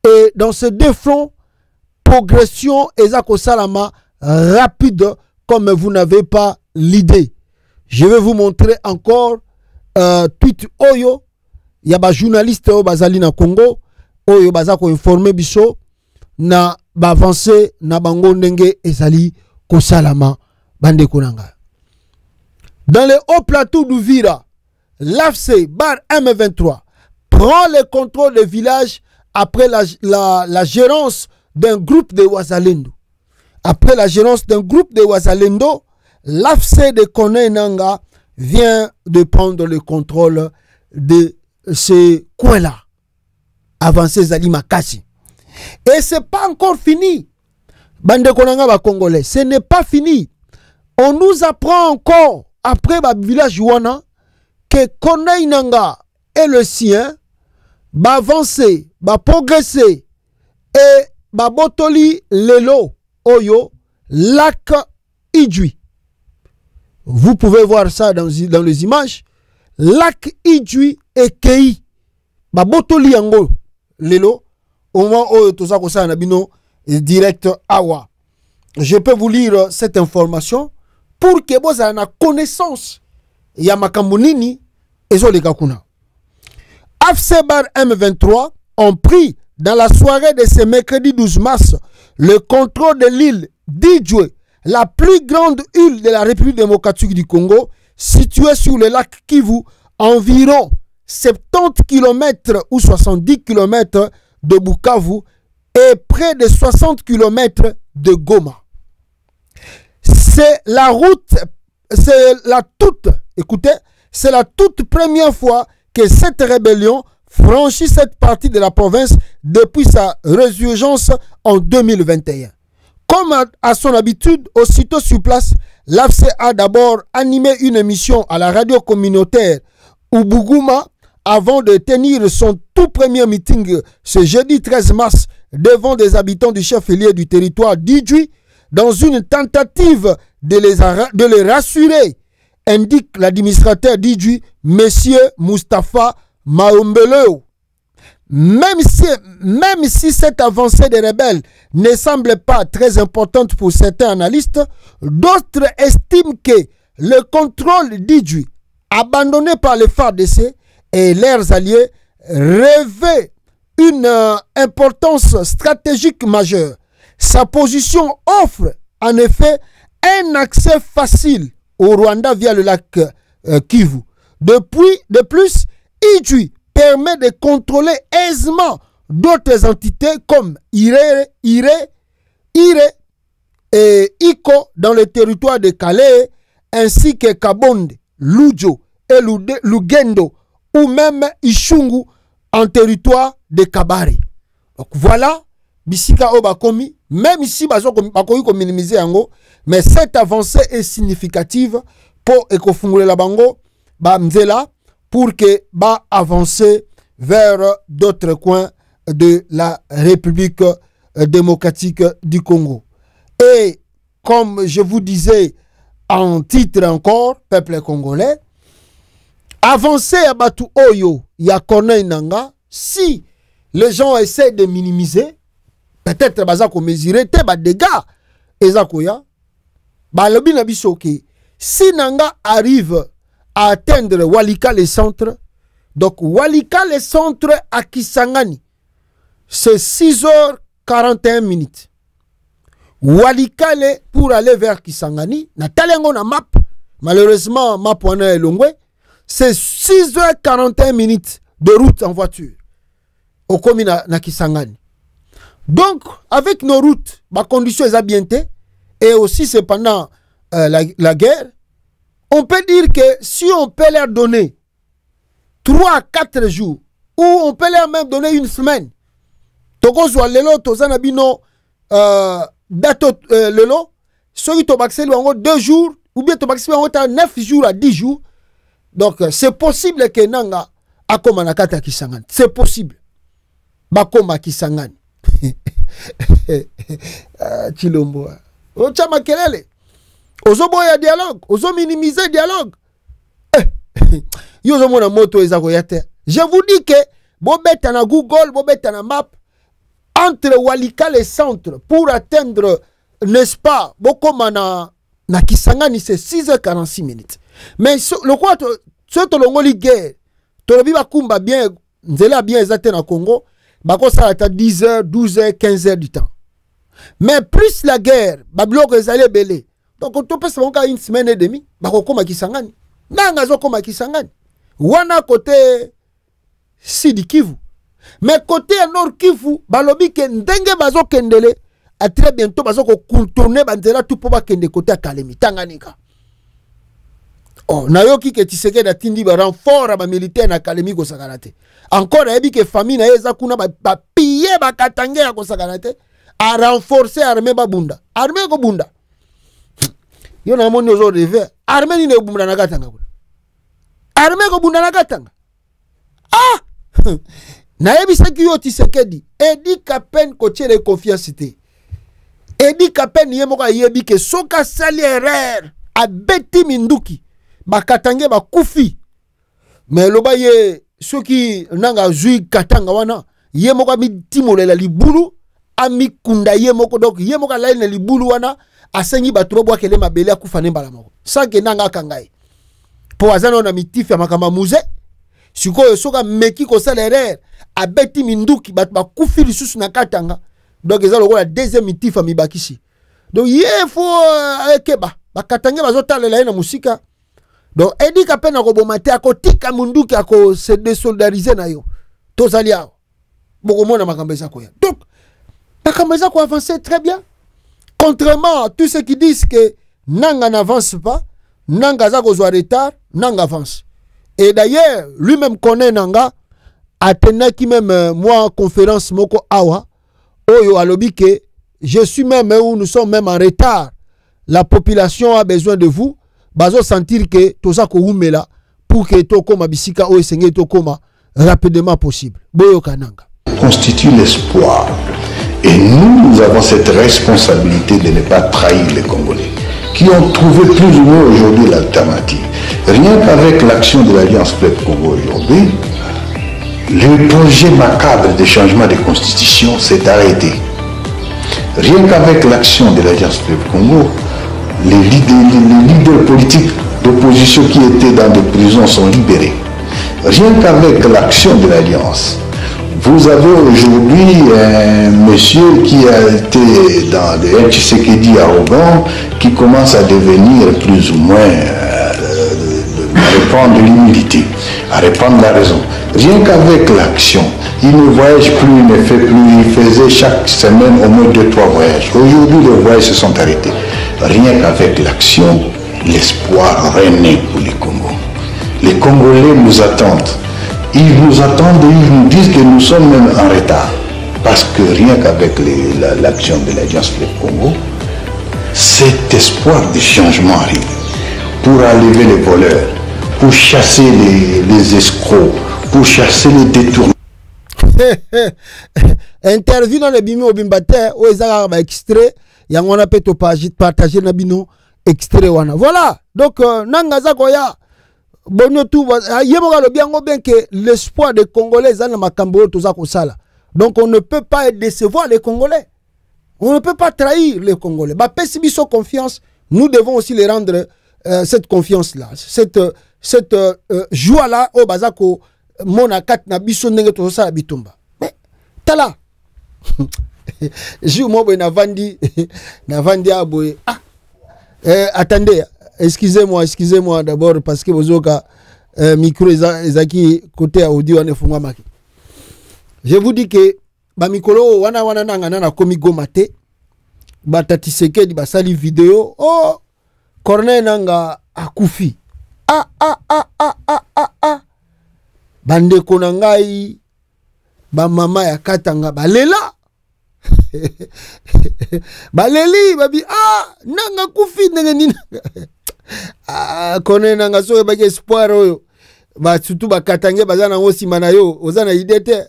Et dans ces 2 fronts, progression ezako salama rapide comme vous n'avez pas l'idée. Je vais vous montrer encore tweet oyo ya ba journaliste o bazali na Congo oyo bazako informer biso na ba avancer na bango ndenge ezali ko salama bande konanga. Dans le haut plateau d'Uvira, l'AFC bar M23 prend le contrôle des villages après la gérance d'un groupe de Wazalendo. Après la gérance d'un groupe de Wazalendo, l'AFC de Kone Nanga vient de prendre le contrôle de ces coins-là. Avancé Zali Makasi. Et c'est pas encore fini. Bande Konanga ba Congolais, ce n'est pas fini. On nous apprend encore, après le village Wana, que Kone Nanga et le sien va avancer, va progresser et va botoli lelo oyo lac Idjui. Vous pouvez voir ça dans les images. Lac Idjui et Kei. Ba botoli yango lelo au moment où toza ko sa na bino direct awa. Je peux vous lire cette information pour que vous ayez une connaissance ya makambo nini ezoleka kuna. AFC bar M23 ont pris dans la soirée de ce mercredi 12 mars le contrôle de l'île d'Idjoué, la plus grande île de la République démocratique du Congo, située sur le lac Kivu, environ 70 km ou 70 km de Bukavu et près de 60 km de Goma. C'est la route, c'est la toute première fois que cette rébellion franchit cette partie de la province depuis sa résurgence en 2021. Comme à son habitude, aussitôt sur place, l'AFC a d'abord animé une émission à la radio communautaire Ubuguma avant de tenir son tout premier meeting ce jeudi 13 mars devant des habitants du chef-lieu du territoire d'Idjui dans une tentative de les rassurer, indique l'administrateur d'Idjui, Monsieur Mustapha Maombeleo. Même si cette avancée des rebelles ne semble pas très importante pour certains analystes, d'autres estiment que le contrôle d'Idjui, abandonné par les FARDC et leurs alliés, revêt une importance stratégique majeure. Sa position offre en effet un accès facile au Rwanda via le lac Kivu. De plus, Idjui permet de contrôler aisément d'autres entités comme Ire et Iko dans le territoire de Calais, ainsi que Kabonde, Lujo et Lugendo, ou même Ishungu en territoire de Kabare. Donc voilà, Bisika Obakomi, même ici, Bakoyi ko minimiser yango, mais cette avancée est significative pour Ekofungule la Bango, Mzela, pour que va avancer vers d'autres coins de la République démocratique du Congo. Et comme je vous disais en titre encore, peuple congolais, avancer à Batu Oyo, Yakone Nanga, si les gens essaient de minimiser, peut-être bazako mesurer te ba dégâts ezakoya, ba lobi na biso ke si Nanga arrive à atteindre Walika le centre, donc Walika le centre à Kisangani, c'est 6h41. Walikale pour aller vers Kisangani, na talengo na map, malheureusement map wana elongwe, c'est 6h41 de route en voiture au commune na Kisangani. Donc avec nos routes, ma condition est bien et aussi c'est pendant la guerre, on peut dire que si on peut leur donner 3 à 4 jours, ou on peut leur même donner une semaine, Togo soit lelo, tozana bino dato lelo, soki tobaxel wango 2 jours, ou bien tobaxel wango 9 jours à 10 jours. Donc c'est possible que Nanga akoma nakata Kisangani. C'est possible. Bakoma Kisangani. Chilombo. Ocha makelele. Ozo boya dialogue, ozo minimiser dialogue. Yo zo mona moto ezako yate. Je vous dis que bobeta na Google, bobeta na map, entre Walikale et centre, pour atteindre, n'est-ce pas, bokoma na Kisangani, c'est 6h46 minutes. Mais le quoi, ce tolongoli guerre, tolobi bakumba bien, nzela bien exacté na Congo, bako ça à 10h, 12h, 15h du temps. Mais plus la guerre, babiloko ezali belé. Donc on peut se monter une semaine et demie, bako koma Kisangani. Nanga zo koma Kisangani. Wana côté Sidi Kivu. Mais côté Nord Kivu, balobi ke ndenge bazo kendele, a très bientôt bazo ko contourner banzela tout pour ba kende côté à Kalemi, Tanganyika. Oh, nayoki ke Tshisekedi atindi ba renfort ba militaire na Kalemi ko sakanate. Encore yebi ke famille na eza kuna ba piller ba katange ya ko sakanate, a renforcer armée ba bunda. Armée ko bunda. Yo na moni ozo reve, armée ni ne bunda na katanga kuna. Armée ko bunda na katanga. Ah! Nayebi saki yo Tshisekedi edi kapen ko tire confiance te. Edi kapen yemo ka yebi ke soka sali erreur a beti minduki bakatange bakufi. Mais loba ye soki nanga zui katanga wana yemo ka mitimolela libulu amikunda yemo ko donc yemo ka laina libulu wana asengi batrobo akele mabele akufa nembala moko. Sanke nanga kangai. Po azana na mitifi ya makamba muze. Siko soka meki ko salaire a beti minduki bat ba kufi lisusu na katanga. Donc eza lokola deuxième mitifa mibakisi. Donc ye faut keba ba katanga bazotalela na musika. Donc edi kapena ko bomate akotika munduki ako se désolidariser na yo. Tozali awo. Boko mona makambeza ko ya. Donc makambeza ko avancer très bien. Contrairement à tous ceux qui disent que Nanga n'avance pas, Nanga za kozwa retard, Nanga avance. Et d'ailleurs, lui-même connaît Nanga, Athéna qui même moi conférence moko awa, oyo alobi que je suis même où nous sommes même en retard. La population a besoin de vous. Bazo sentir que toza ko umela pour que to koma bisika o esenge to koma rapidement possible. Boyo kananga constitue l'espoir. Et nous avons cette responsabilité de ne pas trahir les Congolais, qui ont trouvé plus ou moins aujourd'hui l'alternative. Rien qu'avec l'action de l'Alliance Fleuve Congo aujourd'hui, le projet macabre de changement de constitution s'est arrêté. Rien qu'avec l'action de l'Alliance Fleuve Congo, les leaders politiques d'opposition qui étaient dans des prisons sont libérés. Rien qu'avec l'action de l'Alliance, vous avez aujourd'hui un monsieur qui a été dans le Tshisekedi arrogant, qui commence à devenir plus ou moins à répandre l'humilité, à répandre la raison. Rien qu'avec l'action, il ne voyage plus, il ne fait plus, il faisait chaque semaine au moins 2-3 voyages. Aujourd'hui, les voyages se sont arrêtés. Rien qu'avec l'action, l'espoir renaît pour les Congos. Les Congolais nous attendent. Ils nous attendent et ils nous disent que nous sommes même en retard. Parce que rien qu'avec l'action de l'Alliance Fleuve Congo, cet espoir de changement arrive. Pour enlever les voleurs, pour chasser les escrocs, pour chasser les détournements. Interview dans le bimi obimbate ou ezaka ba extrait yango na peto partager na bino extrait wana. Voilà. Donc nanga za koya bonno tout yemoka lo biango bien que l'espoir des Congolais dans makambo to za ko sala. Donc on ne peut pas décevoir les Congolais. On ne peut pas trahir les Congolais. Ba pesi biso confiance, nous devons aussi les rendre cette confiance là. Cette joie là au bazako mona kat na biso ndenge to sala bitumba. Mais tala Jou mo na vandi aboye. Attendez, excusez-moi d'abord parce que bozoka micro ezaki côté audio ane fungwa maki. Je vous dis que ba mikolo wana nanga na komi gomate ba Tshisekedi ba sali vidéo oh Corneille nanga akufi. Bande konangai ba mama ya katanga balela baleli babi nanga kufi ndenge nini Corneille nanga so ba espoir oyo ba surtout ba katange bazana ngosima na yo ozana idete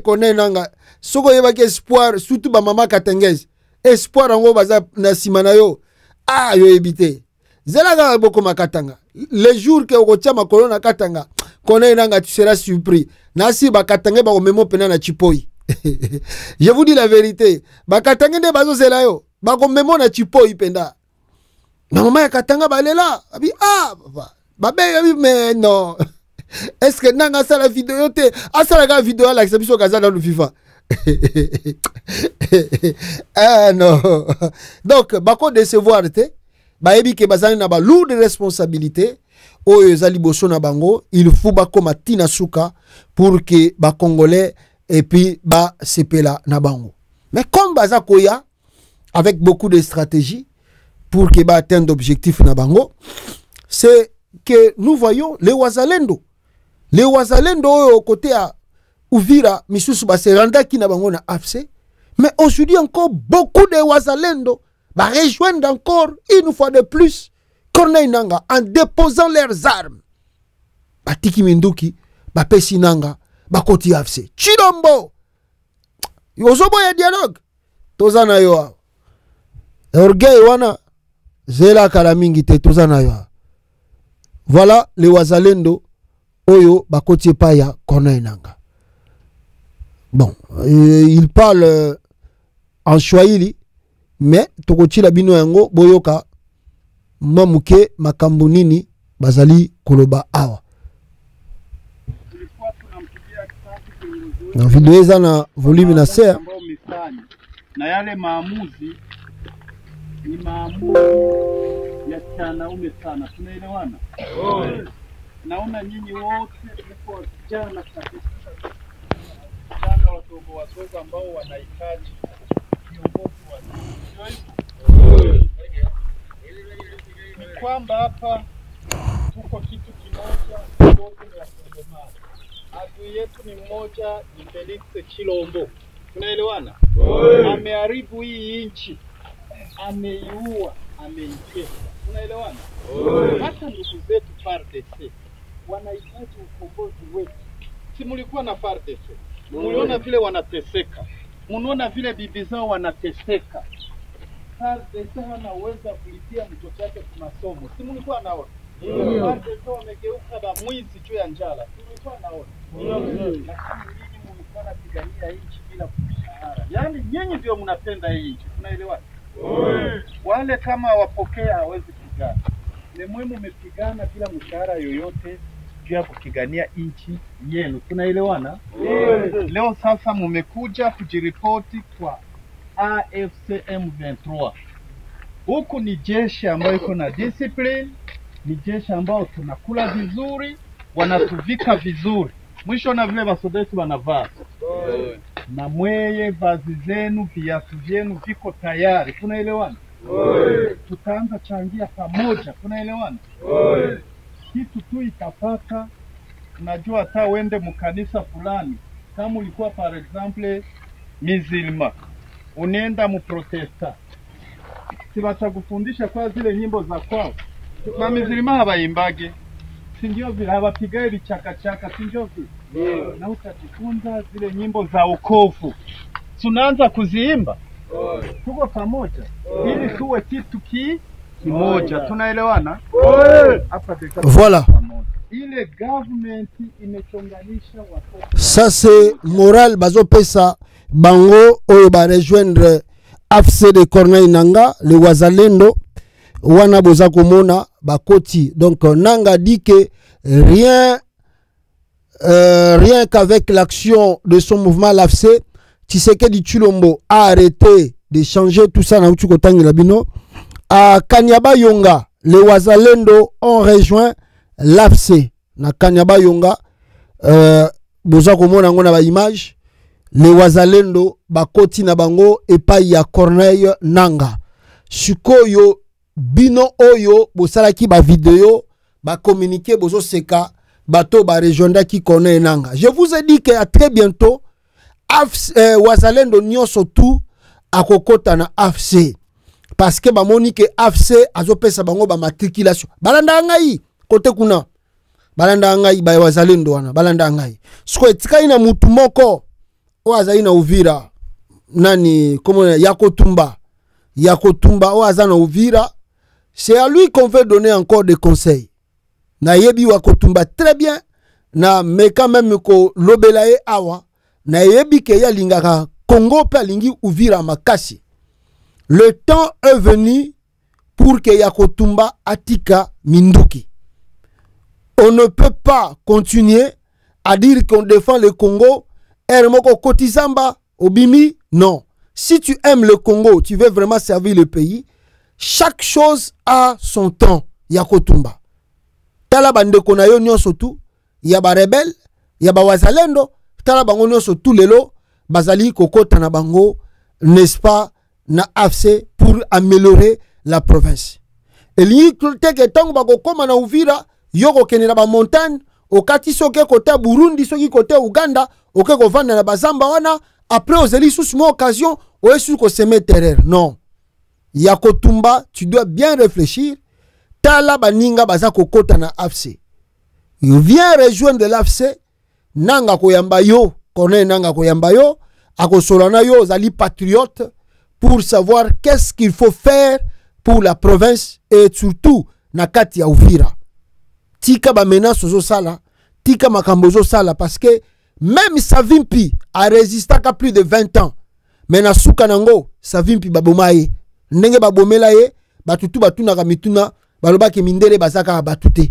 Corneille nanga soko yeba ke espoir surtout ba mama katangese espoir ngo baza na sima na yo yo ebite zela ga boko makatanga les jours que okotia makolo na katanga Corneille Nanga, tu seras surpris. Nasi Bakatangé Bakomemo Pena na Chipoi. Je vous dis la vérité. Bakatangé de Bazo Zelayo. Bakomemo na Chipoi Penda. Maman Katanga Balela. Ah, babé, mais non. Est-ce que Nanga sa la vidéo te asa la vidéo à l'exception Kaza dans le FIFA. Ah non. Donc bako décevoir te baebi ke bazali na ba lourde responsabilité oyo ezali boso na bango, il faut bako matina suka pour que ba congolais et puis ba sepela na bango. Mais comme baza koya avec beaucoup de stratégies pour que ba atteindre l'objectif na bango, c'est que nous voyons les Wazalendo. Les Wazalendo au côté à Uvira, misusu ba se randa ki na bango na AFC. Mais aujourd'hui encore beaucoup de Wazalendo va rejoindre encore une fois de plus Corneille Nanga en déposant leurs armes. Batiki Minduki, ba pesi Nanga, ba koti AFC. Chilombo. Yozobo ya dialogue. Tozana yo. Orgueil wana zela kalamingi te tozana yo. Voilà les Wazalendo oyo bakoti pa ya Corneille Nanga. Bon, il parle en Swahili, mais tokoti la bino yango boyoka mamuke makambo nini bazali koloba awa. Na video eza na volume na ser. Na yale maamuzi ni maamuzi ya chanaume sana. Tunaelewana? Naona nyinyi wote mko vijana kabisa. Vijana wadogo ambao wanahitaji viongozi wazuri. Ni kwamba hapa tuko kitu kimoja, wote ni Wakongomani. Adui yetu ni mmoja, ni Felix Chilombo. Tunaelewana? Ameharibu hii nchi. Ameiua, ameitesa. Tunaelewana? Hata ndugu zetu FARDC wanahitaji ukombozi wetu. Si mulikuwa na FARDC? Muliona vile wanateseka. Munaona vile bibi zao wanateseka. FARDC wanaweza kulipia mtoto wake kwa masomo. Si mulikuwa naona? FARDC wamegeuka ba mwizi juu ya njala. Si mulikuwa naona? Lakini nyinyi mulikuwa napigania nchi bila mshahara. Yaani nyinyi ndio mnapenda hii nchi. Tunaelewana? Wale kama wapokea hawezi kupigana. Ni muhimu mmepigana bila mshahara yoyote pia kupigania nchi yenu. Tunaelewana? Leo sasa mmekuja kujiripoti kwa AFC M23. Huku ni jeshi ambayo iko na discipline, ni jeshi ambao tunakula vizuri, wanatuvika vizuri. Mwisho na vile basodesi wanavaa. Na mweye vazi zenu, viatu vyenu viko tayari. Tunaelewana? Tutaanza changia pamoja. Tunaelewana? Kitu tu itapata, unajua hata uende mkanisa fulani, kama ulikuwa par exemple mizilma, unaenda muprotesta, si watakufundisha kwa zile nyimbo za kwao. Na mizilma habaimbage, si ndio vile hawapigae vichaka-chaka, si ndio vile? Na utajifunza zile nyimbo za wokovu. Tunaanza kuziimba. Tuko pamoja. Ili tuwe kitu kimoja. Tunaelewana? Voilà. Ile government imechonganisha watoto. Ça c'est moral bazo pesa bango oyo ba rejoindre AFC de Corneille Nanga, le Wazalendo wana boza komona bakoti. Donc Nanga dit que rien qu'avec l'action de son mouvement l'AFC, Tshisekedi Chilombo a arrêté de changer tout ça na Uchukotangi Labino. À Kanyaba Yonga, les Wazalendo ont rejoint l'AFC. Na Kanyaba Yonga, boza komona ngona ba image, les Wazalendo bakoti na bango epai ya Corneille Nanga. Sikoyo bino oyo bosalaki ba vidéo, ba communiquer bozo seka bato ba rejoindre qui Corneille Nanga. Je vous ai dit que à très bientôt Wazalendo nyonso tout akokota na AFC. Parce que ba moni que AFC azopesa bango ba matriculation. Balanda ngai kote kuna. Balanda ngai ba Wazalendo wana, balanda ngai. Siko etika ina mutu moko o azali na Uvira. Nani comment Yakotumba. Yakotumba o azana Uvira. C'est à lui qu'on veut donner encore des conseils. Na yebi Yakotumba très bien. na meka même ko lobela ye awa na yebi ke ya lingaka Congo pe lingi Uvira makasi. Le temps est venu pour que Yakotumba atika Minduki. On ne peut pas continuer à dire qu'on défend le Congo. Hermoko Kotizamba, Obimi, non. Si tu aimes le Congo, tu veux vraiment servir le pays, chaque chose a son temps. Yakotumba. Tala bande konayo nyonso tu, yaba rebel, yaba wazalendo, tala bango nyonso tu lelo, bazali kokota na bango, n'est-ce pas, na AFC pour améliorer la province. Et li teke tango bako koma na Uvira, yoko kene na ba montagne, okati soke kote Burundi, soki kote Uganda, oke kovanda na bazamba wana, après ozeli sous mo occasion, oesu ko seme terreur. Non. Yakotumba, tu dois bien réfléchir. Tala baninga baza kokota na AFC. Il vient rejoindre l'AFC, nanga koyamba yo, connaît nanga koyamba yo, akosolana yo zali patriote pour savoir qu'est-ce qu'il faut faire pour la province et surtout na kati ya Uvira. Tika ba menace zo sala, tika makambo zo sala parce que même Savimpi a résisté à plus de 20 ans. Mais na suka nango Savimpi babomaye, ndenge babomela ye, batutu batuna kamituna baloba ke mindele bazaka batute.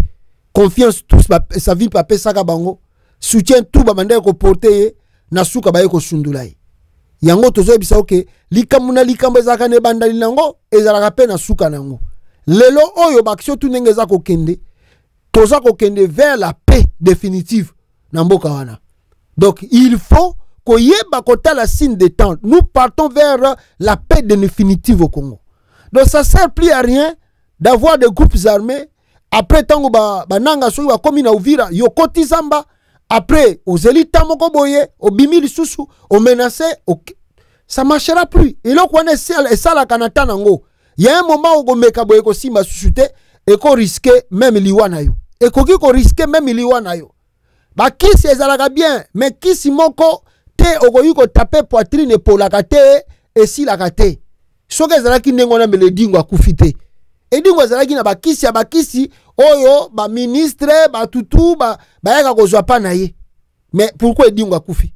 Confiance tous Savimpi apé saka bango. Soutien tout ba mandé ko porter na suka baye ko sundulai. Yango tozo bisa oke likamuna likambo zaka ne bandali nango ezalaka pe na suka nango. Lelo oyo baksio tu ndenge za ko kende. Toza ko kende vers la paix définitive na mboka wana. Donc il faut ko yeba kota la signe des temps. Nous partons vers la paix définitive au Congo. Donc ça sert plus à rien d'avoir des groupes armés. Après tango bananga soki bakomi na Uvira yo kotizamba. Après ozeli tamoko boye obimi lisusu o menacé ça marchera plus. Et là on est ça la kanata nango. Il y a un moment où gomeka boye ko simba susute et ko risquer même liwana yo. Et ko risquer même liwana yo. Ba kisi ezalaka bien mais kisi moko te okoyi ko taper poitrine pour la kate et si la kate. Soki ezalaki ndengo na mele dingo akufite. Et dingo ezalaki na bakisi ya bakisi oyo ba ministre ba tutu ba yaka kozwa pa na ye. Mais pourquoi dingo akufi?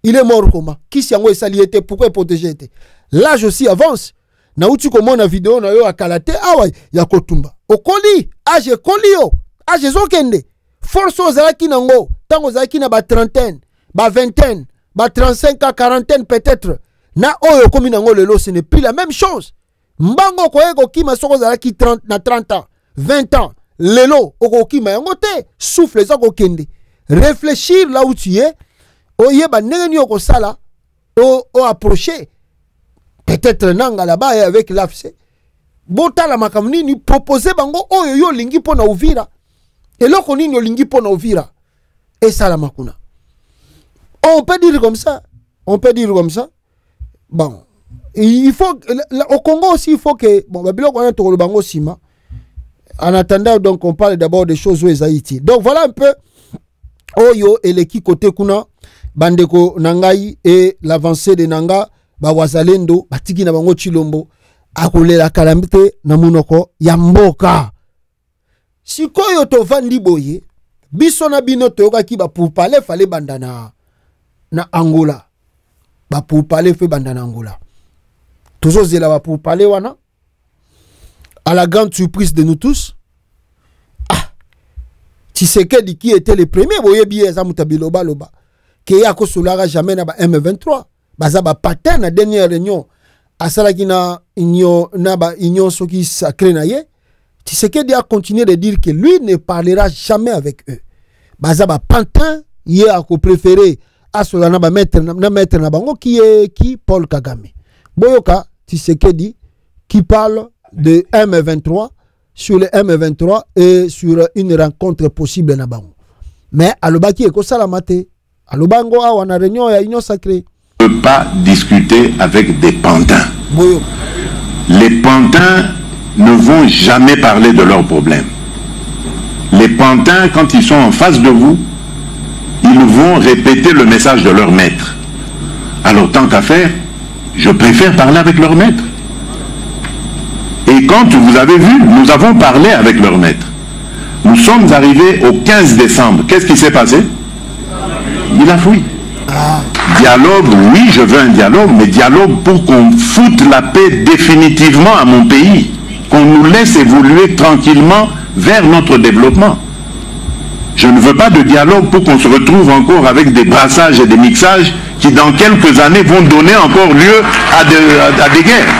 Il est mort comment? Kisi yango esali ete pourquoi protéger ete? L'âge aussi avance. Na uti komo na vidéo na yo akalate awa ya Kotumba. Okoli âge koli yo. Âge zokende. Force ozalaki nango tango ozalaki na ba trentaine, ba vingtaine, ba 35 à quarantaine peut-être. Na oyo komi nango lelo ce n'est plus la même chose. Mbango koyeko kima soko ozalaki 30 na 30 ans, 20 ans. Lelo okokima yango te souffle za kokende. Réfléchir là où tu es. Oyeba ndenge ni okosala o approcher peut-être nanga là-bas avec l'AFC. Botala makamni ni proposer bango oyo yo lingi pona Uvira. Et là qu'on yo lingi pona Uvira. Et ça la makuna. On peut dire comme ça. On peut dire comme ça. Bon, il faut au Congo aussi il faut que bon babilo ko na tokolo bango sima. En attendant donc on parle d'abord des choses où Haïti. Donc voilà un peu oyo et les qui côté kuna bandeko nangai et l'avancée de nanga ba wazalendo batiki na bango chilombo akolela kalamite na munoko ya mboka. Sikoyo to vandi boye biso na bino toyoka ki ba pour parler fallait bandana na Angola. Ba pour parler fait bandana Angola. Toujours zela ba pour parler wana à la grande surprise de nous tous. Ah, Tshisekedi qui était le premier boye biye za mutabiloba loba que yako solara jamais na ba M23 baza ba patin na dernière réunion asala kina union soki sacré na ye. Tshisekedi a continué de dire que lui ne parlera jamais avec eux. Baza ba pantin ye a ko préféré asola na ba mettre na bango qui est qui Paul Kagame. Boyoka Tshisekedi qui parle de M23 sur le M23 et sur une rencontre possible na bango. Mais alobaki eko salamate alobango a wana réunion ya union sacrée. On ne peut pas discuter avec des pantins. Les pantins ne vont jamais parler de leurs problèmes. Les pantins, quand ils sont en face de vous, ils vont répéter le message de leur maître. Alors tant qu'à faire, je préfère parler avec leur maître. Et quand vous avez vu, nous avons parlé avec leur maître. Nous sommes arrivés au 15 décembre. Qu'est-ce qui s'est passé? Il a fui. Dialogue, oui, je veux un dialogue, mais dialogue pour qu'on foute la paix définitivement à mon pays, qu'on nous laisse évoluer tranquillement vers notre développement. Je ne veux pas de dialogue pour qu'on se retrouve encore avec des brassages et des mixages qui dans quelques années vont donner encore lieu à des guerres.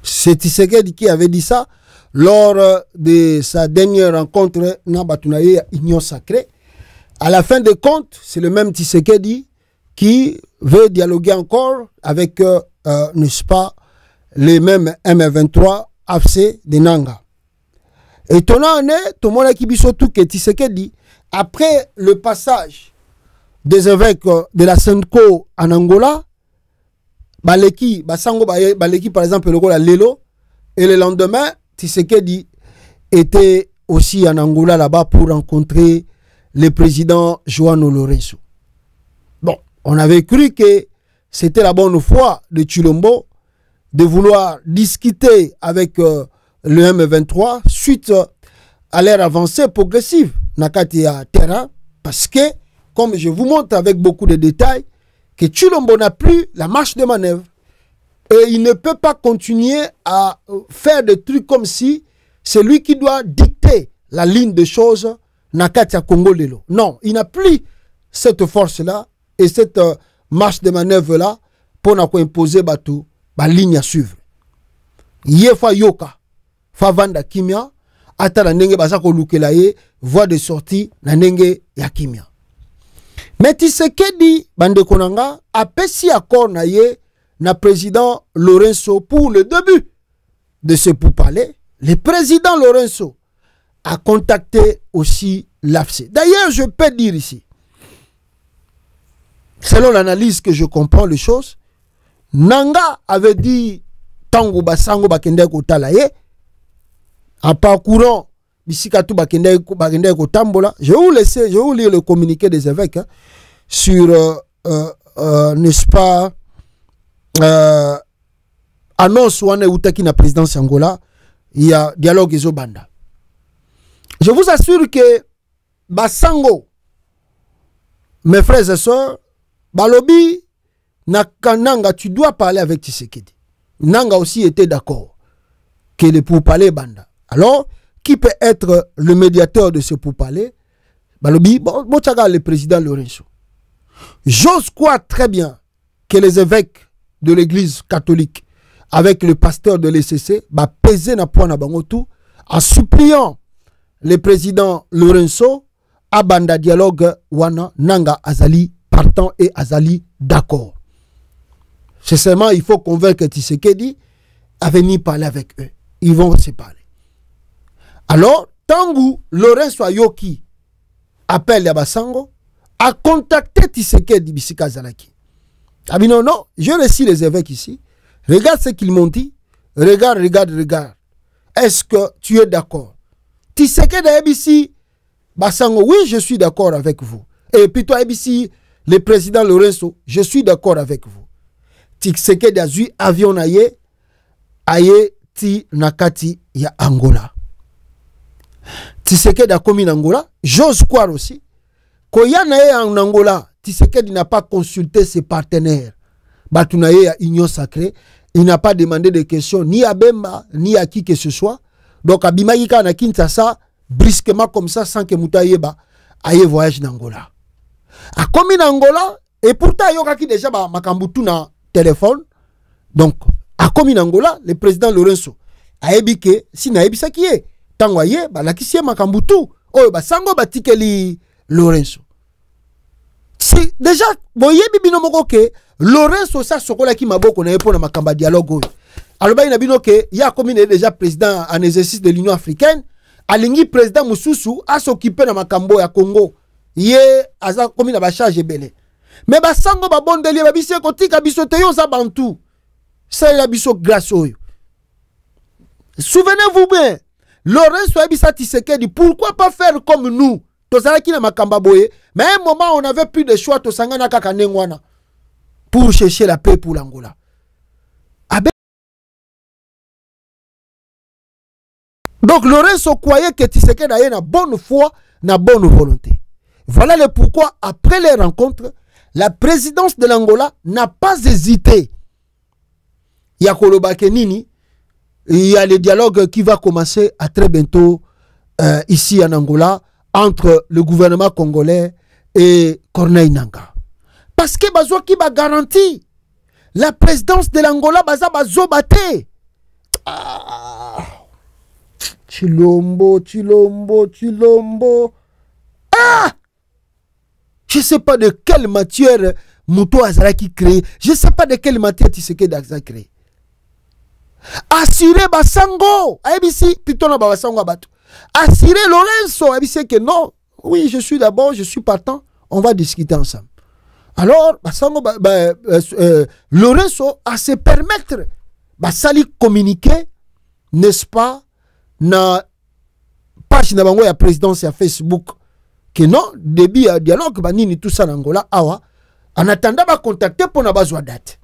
C'est Tshisekedi qui avait dit ça lors de sa dernière rencontre dans Batunaye Union Sacrée. À la fin des comptes, c'est le même Tshisekedi qui veut dialoguer encore avec, n'est-ce pas, les mêmes M23 AFC de Nanga. Étonnant, tout le monde qui dit surtout que Tshisekedi, après le passage des évêques de la Senko en Angola, Baleki, Basango Baleki par exemple, le rôle Lelo, et le lendemain, Tshisekedi était aussi en Angola là-bas pour rencontrer le président João Lourenço. Bon, on avait cru que c'était la bonne foi de Tshilombo de vouloir discuter avec le M23 suite à l'ère avancée progressive Nakati à terrain, parce que, comme je vous montre avec beaucoup de détails, que Tshilombo n'a plus la marche de manœuvre et il ne peut pas continuer à faire des trucs comme si c'est lui qui doit dicter la ligne de choses Nakati à Congo Lelo. Non, il n'a plus cette force-là et cette marche de manœuvre-là pour imposer la ligne à suivre. Yefa Yoka, Favanda Kimia, Atala Nenge Bazako Lukelaye, voie de sortie na Nenge ya Kimia. Mais Tshisekedi Bande Konanga a pesi accord na ye na président Lourenço pour le début de ce pourparlers. Le président Lourenço a contacté aussi l'AFC. D'ailleurs, je peux dire ici, selon l'analyse que je comprends les choses, Nanga avait dit Tango Basango Bakende Kotalaye en parcourant Bisikatu Bakende Kotambola. Je vais vous lire le communiqué des évêques hein, sur, n'est-ce pas, annonce Wane Outaki na présidence Angola, il y a dialogue Ezobanda. Je vous assure que Basango, mes frères et sœurs, Balobi, Nanga, tu dois parler avec Tshisekedi. Nanga aussi était d'accord que le pourparler Banda. Alors, qui peut être le médiateur de ce pourparler? Balobi, le président Lourenço. J'ose croire très bien que les évêques de l'église catholique, avec le pasteur de l'ECC, va peser na point na bangotu en suppliant le président Lourenço à banda dialogue wana Nanga Azali partant et Azali d'accord. C'est seulement il faut convaincre Tshisekedi à venir parler avec eux. Ils vont se parler. Alors, Tangu Lourenço Ayoki appelle Yabasango à contacter Tshisekedi Bisika Zalaki. Ah non, non, je reçois les évêques ici. Regarde ce qu'ils m'ont dit. Regarde. Est-ce que tu es d'accord? Tshisekedi ABC, Basango, oui, je suis d'accord avec vous. Et puis toi, ABC, le président Lourenço, je suis d'accord avec vous. Tshisekedi a eu avion aye ti nakati ya Angola. Tshisekedi a commis en Angola. J'ose croire aussi qu'Oyanaye en Angola, Tshisekedi n'a pas consulté ses partenaires. Batunaye à Union Sacrée, il n'a pas demandé de questions ni à Bemba, ni à qui que ce soit. Donc, à Bimaïka na Kinshasa, brusquement comme ça, sans que Moutaïeba aille voyage en Angola. A commis en Angola, et pourtant, il y a déjà Makambutu na téléphone. Donc, a commis en Angola, le président Lourenço a ébike, si na ébisa qui est, Tangoye, la kisie Makambutu, oh, sango batikeli Lourenço. Si déjà, voyez, bibino moko ke, Lourenço sa sokola ki maboko na yepo na makamba dialogue. Alors, il y a ya comme déjà président en exercice de l'Union africaine, alingi président Moussoussou a s'occupé na makambo ya Congo. Ye aza comme na ba charge belé. Mais ba sango ba bondeli ba bise ko tika biso te yo za bantu. C'est la biso grâce oyo. Souvenez-vous bien, Lourenço Ebisa Tshisekedi, pourquoi pas faire comme nous? Tozala ki na makamba boye, mais à un moment on avait plus de choix to sangana kaka nengwana pour chercher la paix pour l'Angola. Donc Lorenzo croyait que Tshisekedi a une bonne foi, une bonne volonté. Voilà le pourquoi, après les rencontres, la présidence de l'Angola n'a pas hésité. Il y a Koloba Kenini, il y a le dialogue qui va commencer à très bientôt ici en Angola entre le gouvernement congolais et Corneille Nangaa. Parce que Bazo qui va garantir la présidence de l'Angola, Bazo Bate. Chilombo. Ah! Je ne sais pas de quelle matière Mouto Azaraki créé. Je ne sais pas de quelle matière Tshisekedi a créé. Assurer Basango. ABC, plutôt na Basango Abato. Assurer Lorenzo. ABC que non. Oui, je suis d'abord, je suis partant. On va discuter ensemble. Alors, Basango, Lorenzo a se permettre Basali communiquer, n'est-ce pas, na page na bango ya présidence ya Facebook que non, début ya dialogue banini tout ça en Angola awa en attendant ba contacter pour na bazwa date.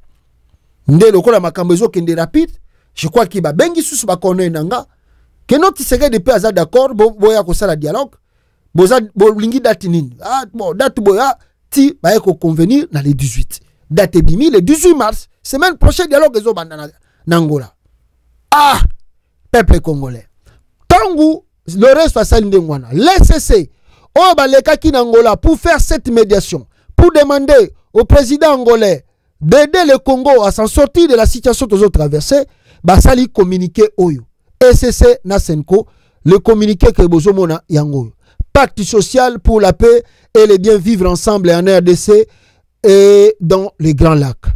Nde lokola makambo ezo kende rapide, je crois qu'il ba bengi susu ba Corneille Nangaa que non Tshisekedi pe aza d'accord boya ko sala dialogue boza bolingi date nini. Ah bon, date boya ti ba ko convenir na le 18. Date bimi le 18 mars, semaine prochaine dialogue ezo banda na Angola. Ah, peuple congolais. Tangu Lorenzo asali ndengwana l'SCC o baleka ki Angola pour faire cette médiation, pour demander au président angolais d'aider le Congo à s'en sortir de la situation qu'ils ont traversée, basali communiqué oyo SCC Nasenko, le communiqué que bozomona yango pacte social pour la paix et le bien vivre ensemble en RDC et dans les Grands Lacs.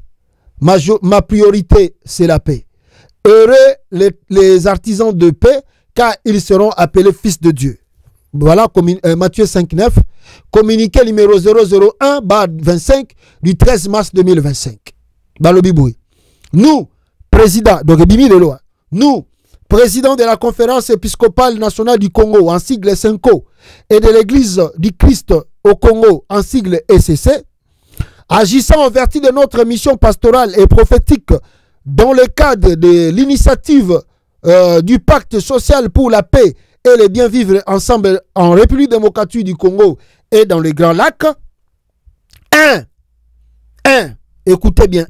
Ma priorité c'est la paix. Heureux les artisans de paix, car ils seront appelés fils de Dieu. Voilà Matthieu 5,9, communiqué numéro 001/25 du 13 mars 2025. Balobiboui. Nous, président, donc Bimi de loi, nous, président de la conférence épiscopale nationale du Congo, en sigle SENCO, et de l'église du Christ au Congo, en sigle SCC, agissant en vertu de notre mission pastorale et prophétique dans le cadre de l'initiative du pacte social pour la paix et le bien vivre ensemble en République démocratique du Congo et dans les Grands Lacs. Écoutez bien,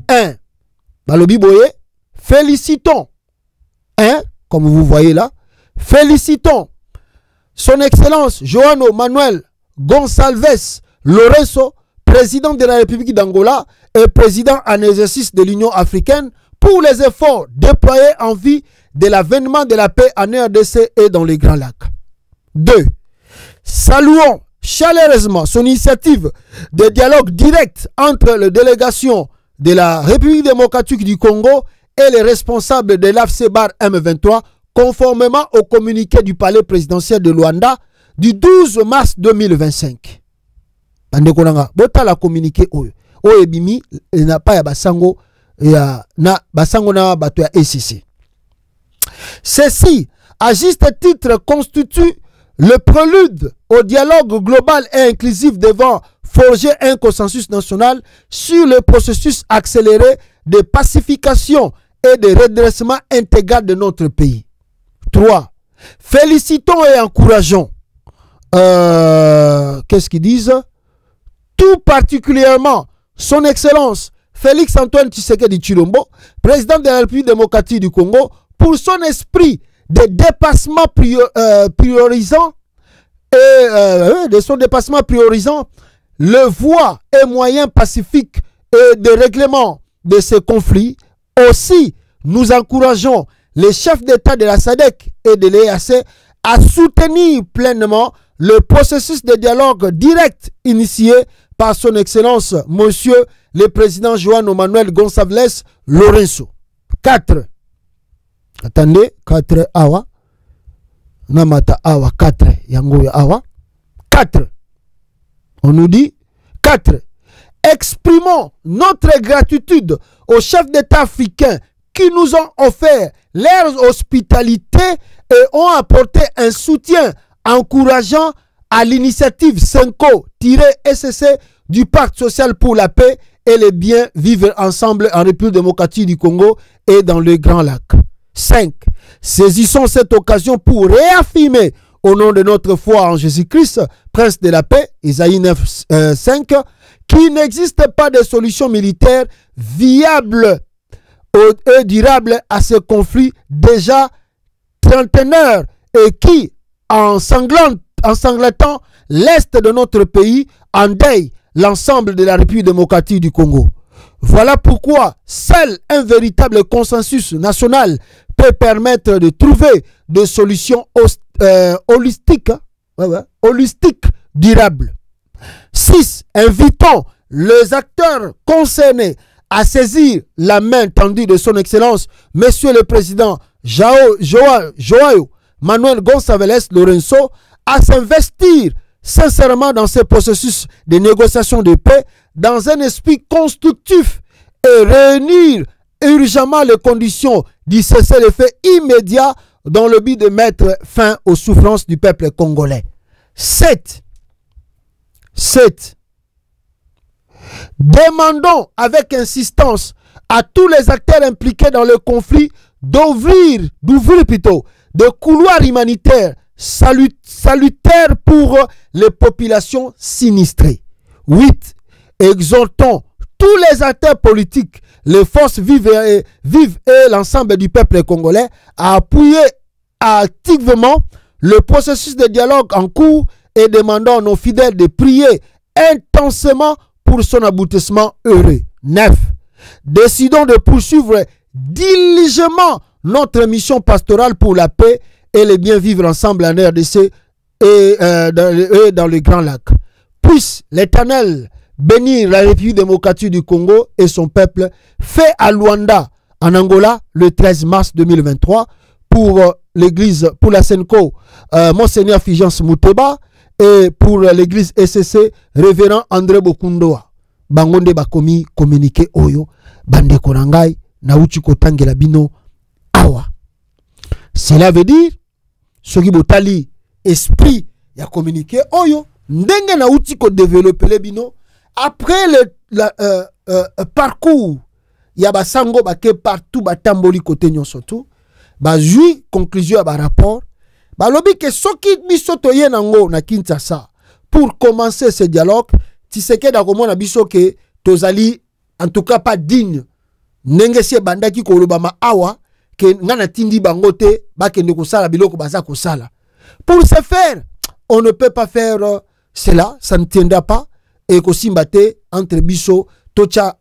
Balobi Boye, félicitons, comme vous voyez là, félicitons son Excellence João Manuel Gonçalves Lourenço, président de la République d'Angola et président en exercice de l'Union africaine, pour les efforts déployés en vue de l'avènement de la paix en RDC et dans les Grands Lacs. 2. Saluons chaleureusement son initiative de dialogue direct entre les délégations de la République démocratique du Congo et les responsables de l'AFC-BAR M23, conformément au communiqué du palais présidentiel de Luanda du 12 mars 2025. Bandekonanga, bota la communiqué oyo ebimi na pa ya basango ya na basango na bato ya SCC. Ceci, à juste titre, constitue le prélude au dialogue global et inclusif devant forger un consensus national sur le processus accéléré de pacification et de redressement intégral de notre pays. 3. Félicitons et encourageons, qu'est-ce qu'ils disent? Tout particulièrement son Excellence Félix Antoine Tshisekedi Tshilombo, président de la République démocratique du Congo, pour son esprit de dépassement priorisant et de son dépassement priorisant le voie et moyens pacifiques et de règlement de ces conflits. Aussi, nous encourageons les chefs d'État de la SADC et de l'EAC à soutenir pleinement le processus de dialogue direct initié par son Excellence, Monsieur le Président João Manuel Gonçalves Lourenço. 4. Attendez, 4 awa. Namata awa 4. Yango awa. 4. On nous dit 4. Exprimons notre gratitude aux chefs d'État africains qui nous ont offert leur hospitalité et ont apporté un soutien encourageant à l'initiative SENCO-SCC du Pacte social pour la paix et le bien vivre ensemble en République démocratique du Congo et dans le Grand Lac. 5. Saisissons cette occasion pour réaffirmer au nom de notre foi en Jésus-Christ, Prince de la paix, Isaïe 9, 5, qu'il n'existe pas de solution militaire viable et durable à ce conflit déjà trentenaire et qui, en sanglantant l'est de notre pays, endeuille l'ensemble de la République démocratique du Congo. Voilà pourquoi seul un véritable consensus national peut permettre de trouver des solutions holistiques durables. 6. Invitons les acteurs concernés à saisir la main tendue de son Excellence, Monsieur le Président Joao Manuel Gonçalves Lorenzo, à s'investir sincèrement dans ce processus de négociation de paix dans un esprit constructif et réunir urgemment les conditions du cessez-le-feu immédiat dans le but de mettre fin aux souffrances du peuple congolais. 7. Demandons avec insistance à tous les acteurs impliqués dans le conflit d'ouvrir des couloirs humanitaires salutaires pour les populations sinistrées. 8. Exhortons tous les acteurs politiques, les forces vives et l'ensemble du peuple congolais à appuyer activement le processus de dialogue en cours et demandons à nos fidèles de prier intensément pour son aboutissement heureux. 9. Décidons de poursuivre diligemment notre mission pastorale pour la paix et le bien vivre ensemble en RDC et dans le Grand Lac. Puisse l'Éternel bénir la République démocratique du Congo et son peuple, fait à Luanda, en Angola, le 13 mars 2023, pour l'église, pour la Senko, Monseigneur Fulgence Mouteba, et pour l'église SCC, révérend André Bokundoa. Bangonde bakomi communiqué oyo, bande korangai, nauchi kotangela bino, awa. Cela veut dire, ce qui botali, esprit, ya communiqué oyo, ndenge nauchi ko développer le bino, après le parcours, il y a basango bake partout batamboli côté nyosoto, bazui conclusion à rapport, balobi que soki biso toye nango na Kinshasa pour commencer ce dialogue, Tshisekedi akomona biso que tozali en tout cas pas digne. Nenge sie bandaki ko lobama awa que ngana tindi bangote bakende kosala biloko baza kosala. Pour ce faire, on ne peut pas faire cela, ça ne tiendra pas. Et kosimbate entre biso tocha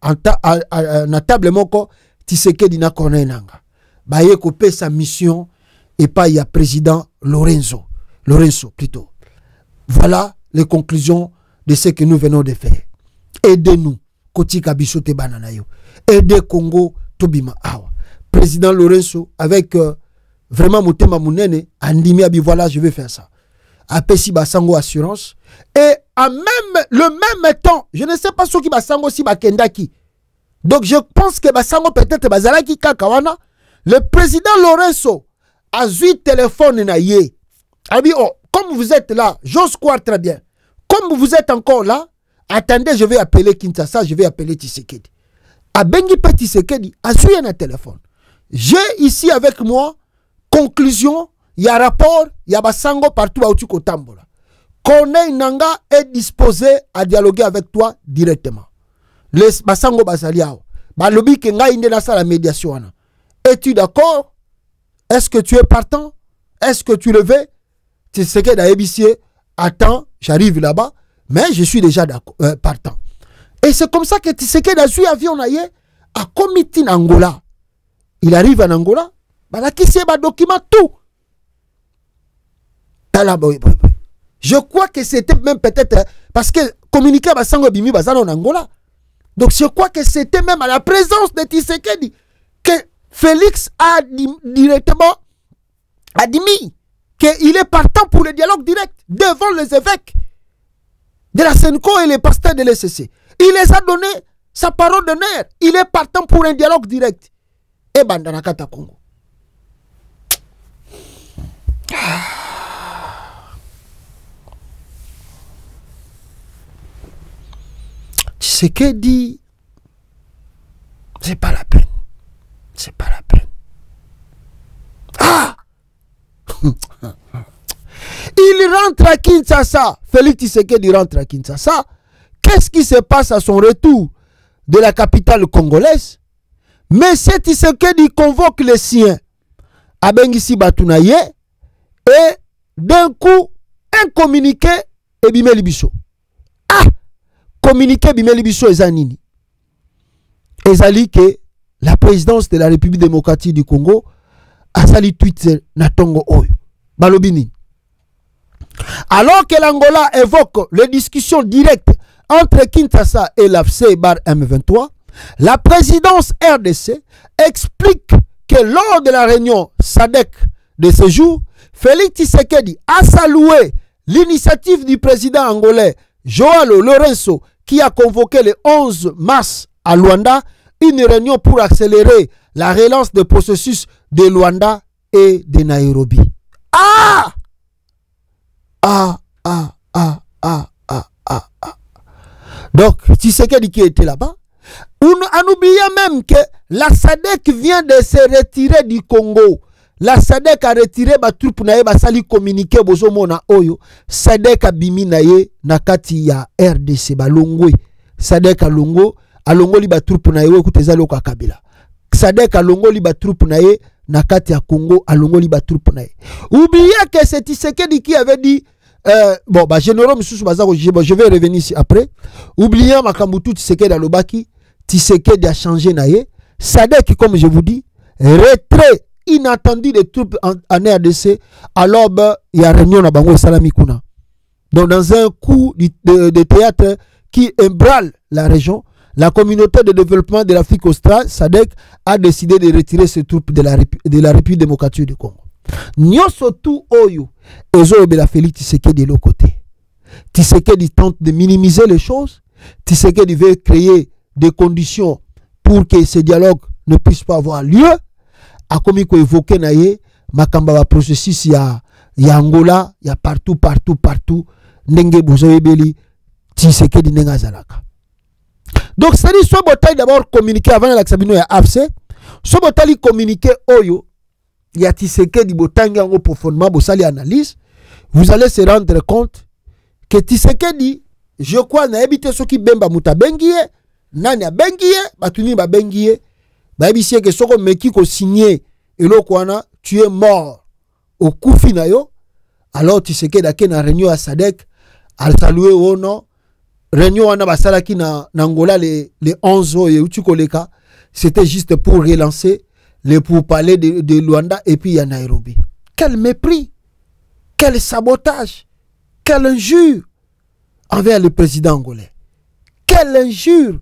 na table moko Tshisekedi na konenanga baye ko pe sa mission et pas il y a président Lorenzo plutôt. Voilà les conclusions de ce que nous venons de faire. Aidez-nous kotika biso te banana yo. Aidez Congo tobima awa. Président Lorenzo avec vraiment motema munene andimi abi voilà je vais faire ça. Apesi basango assurance et en le même temps je ne sais pas ce qui basango si bakendaki donc je pense que basango peut-être bazalaki kakawana le président Lorenzo a eu téléphone na ye a dit oh comme vous êtes là j'ose croire très bien comme vous êtes encore là attendez je vais appeler Kinshasa je vais appeler Tshisekedi a bengi pe Tshisekedi a eu un téléphone j'ai ici avec moi conclusion. Il y a rapport, il y a basango partout à Outuko Tambola. Corneille Nanga est disposé à dialoguer avec toi directement. Les basango basaliao. Balobi ke nga inde na la médiation. Es-tu d'accord? Est-ce que tu es partant? Est-ce que tu le veux? Tu sais que d'Aébicier, attends, j'arrive là-bas, mais je suis déjà partant. Et c'est comme ça que tu sais que d'Azu avion naye à Komiti en Angola. Il arrive en Angola, bah qui c'est ba document tout. Je crois que c'était même peut-être parce que communiquer avec Sango Bimi Bazano en Angola. Donc je crois que c'était même à la présence de Tshisekedi que Félix a directement admis qu'il est partant pour le dialogue direct devant les évêques de la Senko et les pasteurs de l'SCC. Il les a donné sa parole d'honneur. Il est partant pour un dialogue direct. Et Bandanakata Congo. Tshisekedi, c'est pas la peine. C'est pas la peine. Ah! rentre à Kinshasa. Félix Tshisekedi rentre à Kinshasa. Qu'est-ce qui se passe à son retour de la capitale congolaise? Mais c'est Tshisekedi convoque les siens à Bengisi Batunaye et d'un coup, un communiqué et Bimeli Bisso. Ah! Communiqué Bimeli Bisso et Zanini. Et Zali que la présidence de la République démocratique du Congo a sali tweet Natongo Oyo. Balobini. Alors que l'Angola évoque les discussions directes entre Kinshasa et l'AFC bar M23, la présidence RDC explique que lors de la réunion SADC de ce jour, Félix Tshisekedi a salué l'initiative du président angolais Joao Lourenço qui a convoqué le 11 mars à Luanda une réunion pour accélérer la relance des processus de Luanda et de Nairobi. Ah! Ah, ah, ah, ah, ah, ah, ah. Donc, Tshisekedi qui était là-bas, en oubliant même que la SADC vient de se retirer du Congo. La SADC a retiré ma troupe nae basali communiqué bozomona oyo. SADC a bimi nae nakati ya RDC balongwe. SADC a longo li ba troupe nae we kutezali oka Kabila. SADC a longo li ba troupe nae nakati ya Congo alongo li ba troupe nae. Oubliez que c'est Tshisekedi qui avait dit bon bah généraux monsieur bazako je vais revenir ici après. Oubliant makambutu Tshisekedi alobaki Tshisekedi a changé nae. SADC comme je vous dis retrait inattendu des troupes en RDC, alors il y a réunion à Bango et Salamikuna. Donc dans un coup de théâtre qui ébranle la région, la communauté de développement de l'Afrique australe, SADC, a décidé de retirer ses troupes de la République démocratique du Congo. Nyoso tout oyo, ezo ebela Félix Tshisekedi de l'autre côté. Tshisekedi tente de minimiser les choses. Tshisekedi veut créer des conditions pour que ce dialogue ne puisse pas avoir lieu. A comme il évoqué naie makamba va processus ya Angola ya partout ndenge bozoyebeli Tshisekedi nenga zalaka. Donc c'est dit soit botali d'abord communiquer avant la Sabino ya AFC, soit botali communiquer oyo ya Tshisekedi botangi en profondément bosali analyse, vous allez se rendre compte que Tshisekedi je crois na ebité soki bemba muta bengiye nani a bengiye batuni ba bengiye. Babisie que soko meki ko signé et lo kwana tu es mort au kufi na yo, alors Tshisekedi ake na réunion à SADC al saluer ono réunion wana basalaki na Angola le 11 et uti koleka, c'était juste pour relancer les pourparlers de Luanda et puis à Nairobi. Quel mépris, quel sabotage, quelle injure envers le président angolais, quelle injure,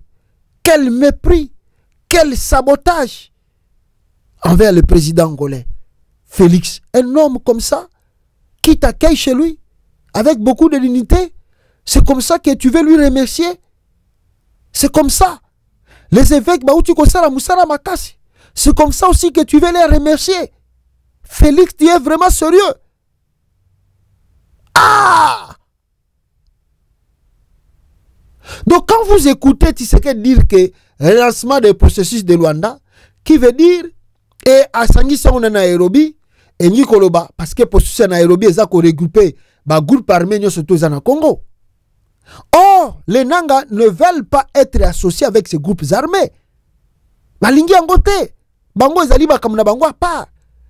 quel mépris, quel sabotage envers le président angolais. Félix, un homme comme ça, qui t'accueille chez lui, avec beaucoup de dignité, c'est comme ça que tu veux lui remercier. C'est comme ça. Les évêques, c'est comme ça aussi que tu veux les remercier. Félix, tu es vraiment sérieux. Ah! Donc quand vous écoutez Tshisekedi dire que relancement des processus de Luanda, qui veut dire et à Sangisa on est Nairobi et Nikoloba parce que processus à Nairobi ils ont regroupé ba groupe armé surtout dans Congo. Or les Nanga ne veulent pas être associés avec ces groupes armés. Balingi angote bango ezali ba kamna bango pas.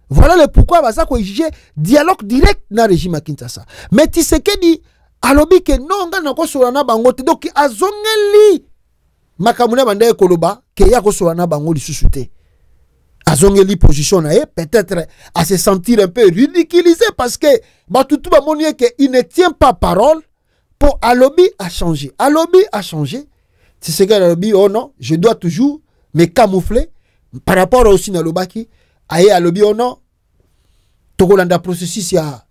Voilà le pourquoi bazako exiger dialogue direct na régime à Kinshasa. Mais Tshisekedi alobi ke non nga nako solana bango te donc azongeli makamuna banda ekoloba ke ya ko solana bango lisusu te. Azongeli position na peut-être à se sentir un peu ridiculisé parce que batutu ba monier que il ne tient pas parole pour alobi a changé. Alobi a changé. C'est ce que alobi oh non, je dois toujours me camoufler par rapport aussi na lobaki aye alobi oh non. Tokolanda processus ya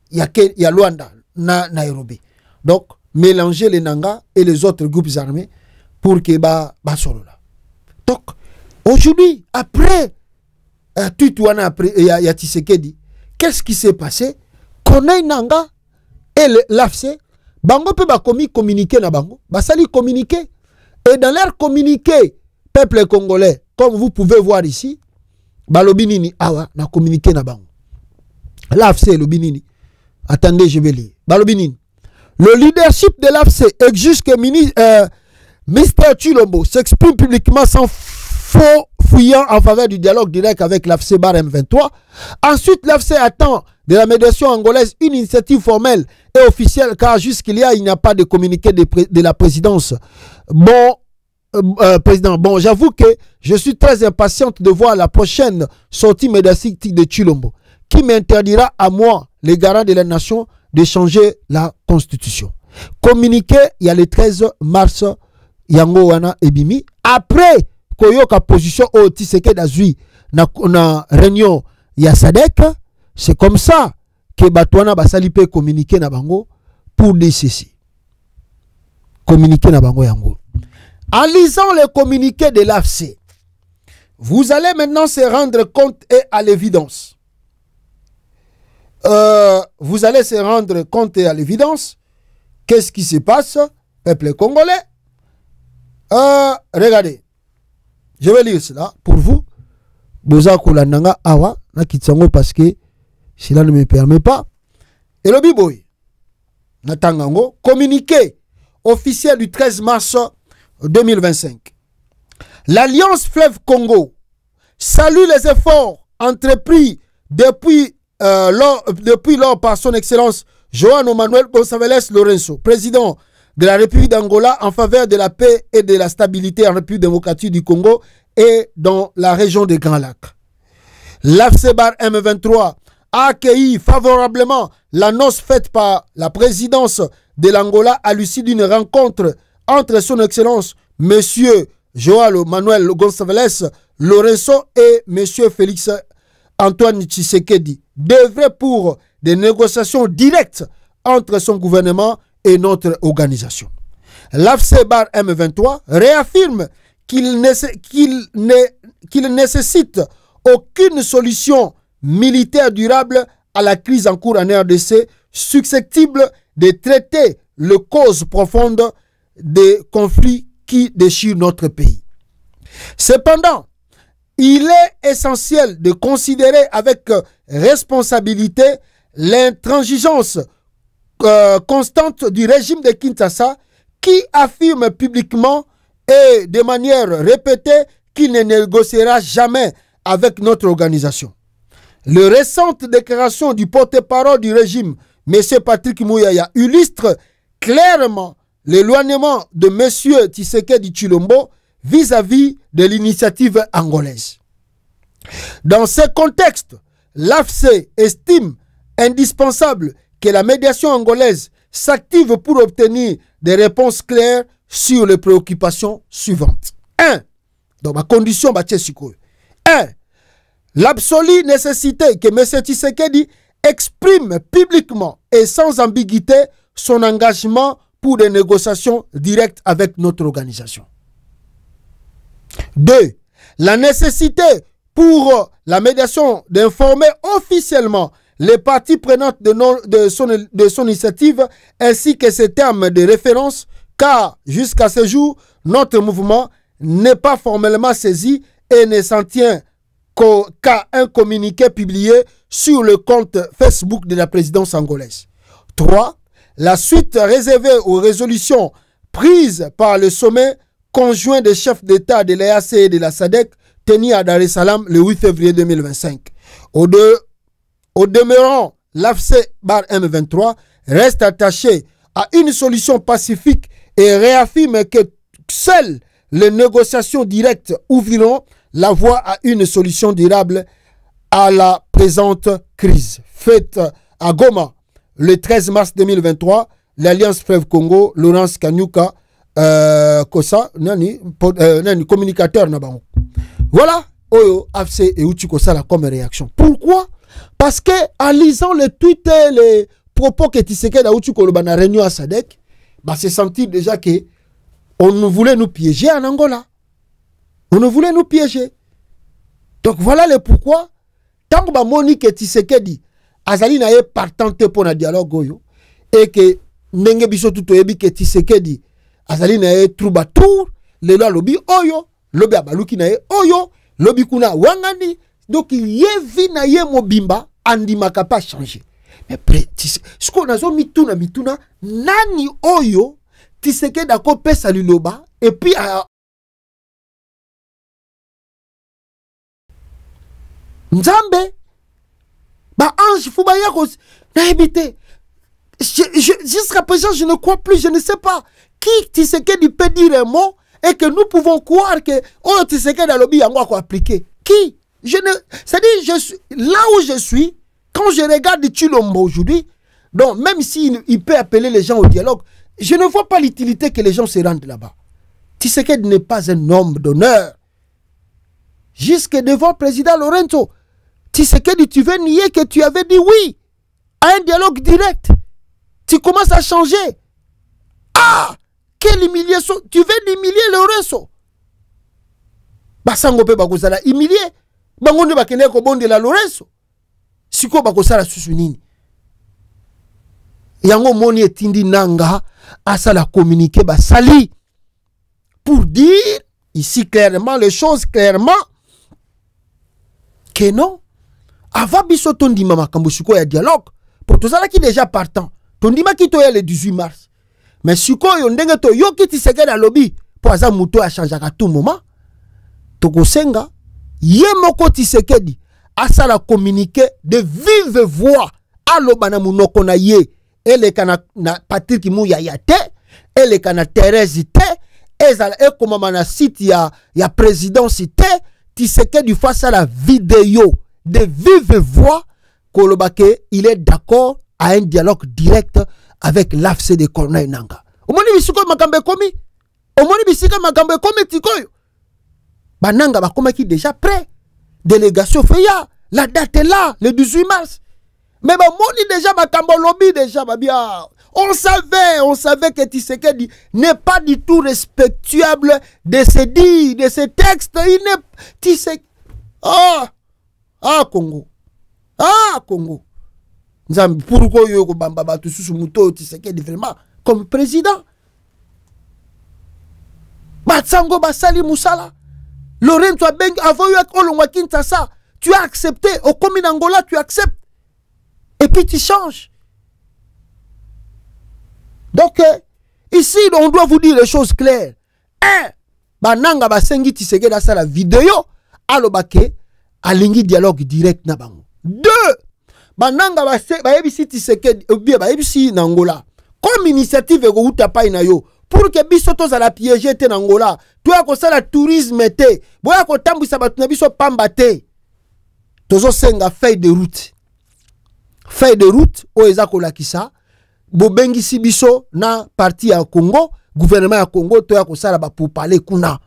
Luanda na Nairobi. Donc, mélanger les Nanga et les autres groupes armés pour que solo là. Donc, aujourd'hui, après après ya Tshisekedi, qu'est-ce qui s'est passé? Konei Nanga et l'AFC, bango peut communiquer na bango, basali communiquer et dans leur communiqué peuple congolais, comme vous pouvez voir ici, balobinini awa na communiquer na bango. L'AFC lobinini Attendez, je vais lire. Balobinin. Le leadership de l'AFC exige que Mr. Chilombo s'exprime publiquement sans faux fouillant en faveur du dialogue direct avec l'AFC bar M23. Ensuite, l'AFC attend de la médiation angolaise une initiative formelle et officielle, car il n'y a pas de communiqué de la présidence. Bon, président, bon, j'avoue que je suis très impatiente de voir la prochaine sortie médiatique de Chilombo, qui m'interdira à moi, les garants de la nation, de changer la constitution. Communiqué, il y a le 13 mars, Yango Wana Ebimi. Après, Koyoka position au Tshisekedi d'Azui, na réunion, il y a Sadek. C'est comme ça que Batouana Basali peut communiquer na bango pour dire ceci. Communiquer na bango Yango. En lisant le communiqué de l'AFC, vous allez maintenant se rendre compte et à l'évidence. Vous allez se rendre compte et à l'évidence. Qu'est-ce qui se passe, peuple congolais? Regardez. Je vais lire cela pour vous. Boza Kolananga Awa, na Kitsango, parce que cela ne me permet pas. Et le Biboy, Natangango, communiqué officiel du 13 mars 2025. L'Alliance Fleuve Congo salue les efforts entrepris depuis lors par son excellence João Manuel Gonçalves Lourenço, président de la République d'Angola, en faveur de la paix et de la stabilité en République démocratique du Congo et dans la région des Grands Lacs. L'AFC bar M23 a accueilli favorablement l'annonce faite par la présidence de l'Angola à l'issue d'une rencontre entre son excellence monsieur João Manuel Gonçalves Lourenço et monsieur Félix Antoine Tshisekedi, d'œuvrer pour des négociations directes entre son gouvernement et notre organisation. L'AFC bar M23 réaffirme qu'il ne nécessite aucune solution militaire durable à la crise en cours en RDC, susceptible de traiter les causes profondes des conflits qui déchirent notre pays. Cependant, il est essentiel de considérer avec responsabilité l'intransigeance constante du régime de Kinshasa, qui affirme publiquement et de manière répétée qu'il ne négociera jamais avec notre organisation. Les récentes déclarations du porte-parole du régime, M. Patrick Mouyaya, illustrent clairement l'éloignement de M. Tshisekedi Chilombo vis-à-vis de l'initiative angolaise. Dans ce contexte, l'AFC estime indispensable que la médiation angolaise s'active pour obtenir des réponses claires sur les préoccupations suivantes. 1. Dans ma condition, 1. L'absolue nécessité que M. Tshisekedi exprime publiquement et sans ambiguïté son engagement pour des négociations directes avec notre organisation. 2. La nécessité pour la médiation d'informer officiellement les parties prenantes de son initiative ainsi que ses termes de référence, car jusqu'à ce jour, notre mouvement n'est pas formellement saisi et ne s'en tient qu'à un communiqué publié sur le compte Facebook de la présidence angolaise. 3. La suite réservée aux résolutions prises par le sommet conjoint des chefs d'État de l'EAC et de la SADC tenu à Dar es Salaam le 8 février 2025. Au demeurant, l'AFC bar M23 reste attaché à une solution pacifique et réaffirme que seules les négociations directes ouvriront la voie à une solution durable à la présente crise. Faite à Goma le 13 mars 2023, l'Alliance Fleuve Congo, Laurence Kanyuka, Kosa, communicateur Nabango. Voilà, Oyo, AFC et Uchi Kosa comme réaction. Pourquoi? Parce que en lisant le tweet et les propos que Tshisekedi a Uchi Kolobana réunion à Sadek, bah c'est sentir déjà que on voulait nous piéger en Angola. On ne voulait nous piéger. Donc voilà le pourquoi. Tant que Monique Tshisekedi azali na ye partante pour un dialogue oyo et que ndenge biso tout oyebi que Tshisekedi azali na ye troubadour le lobi oyo lobi abaluki na ye oyo lobi kuna wangani, donc ye vi na ye mobimba andimaka pas changer. Mais ce qu'on a mituna nani oyo Tshisekedi dako pesa liloba et puis Nzambe ba ange fubaya ko na habité. Jusqu'à présent je ne crois plus, je ne sais pas qui Tshisekedi peut dire un mot et que nous pouvons croire que oh Tshisekedi a lobby yango ko appliquer. Qui? C'est-à-dire là où je suis. Quand je regarde Tshilombo aujourd'hui, donc même s'il peut appeler les gens au dialogue, je ne vois pas l'utilité que les gens se rendent là-bas. Tshisekedi n'est pas un homme d'honneur. Jusque devant le président Lorenzo, Tshisekedi, tu veux nier que tu avais dit oui à un dialogue direct. Tu commences à changer. Ah, quelle humiliation. Tu veux humilier Lorenzo. Basango pe bakozala humilier. Bangonde bakene ko bonde la Lorenzo. Siko bakosala susu nini yango moni etindi nanga asala communiquer basali pour dire ici clairement les choses clairement que non avant biso tondima makambo siko ya dialogue pour tout ça qui déjà partant tondima ki to ya le 18 mars mais siko yo ndenge to yo ki Tshisekedi na lobby pour aza muto a changer à tout moment tokosenga ye moko Tshisekedi asala communiqué de vive voix alobana munoko na ye elekana na Patrick Muyaya te elekana Thérèse te ezala ekomama na site ya présidence te Tshisekedi face à la vidéo de vive voix kolobake il est d'accord à un dialogue direct avec l'AFC de Corneille Nangaa. Omoni bisiko makambe komi omoni bisika makambe komi tikoyo bananga bakomaki déjà prêt. Délégation Feya, la date est là, le 18 mars. Mais bah, moni déjà, ma lobby déjà, bah bien. On savait que Tshisekedi n'est pas du tout respectuable de ses dits, de ses textes. Il n'est Tshisekedi. Congo. Congo. Pourquoi yo bamba batu susu muto Tshisekedi vraiment comme président? Batsango basali musala. Lorenzo Abeng, avant Kinshasa, tu as accepté. Au commune Angola, tu acceptes. Et puis tu changes. Donc, ici, on doit vous dire les choses claires. Bananga basengi Tshisekedi dans la vidéo. Alobake, alingi dialogue direct na bango. 2. Bananga bayebi Tshisekedi, bien bayebi Angola. Comme initiative ego utapa inayo. Pour que biso toza la piéger te Angola, tu as ko sala tourisme te, boya ko tambisa batu na biso pamba te. Tozo senga feuille de route. Feuille de route o eza ko lakisa, bo bengisi biso na parti ya Congo, gouvernement ya Congo to ya ko sala ba pour parler kuna.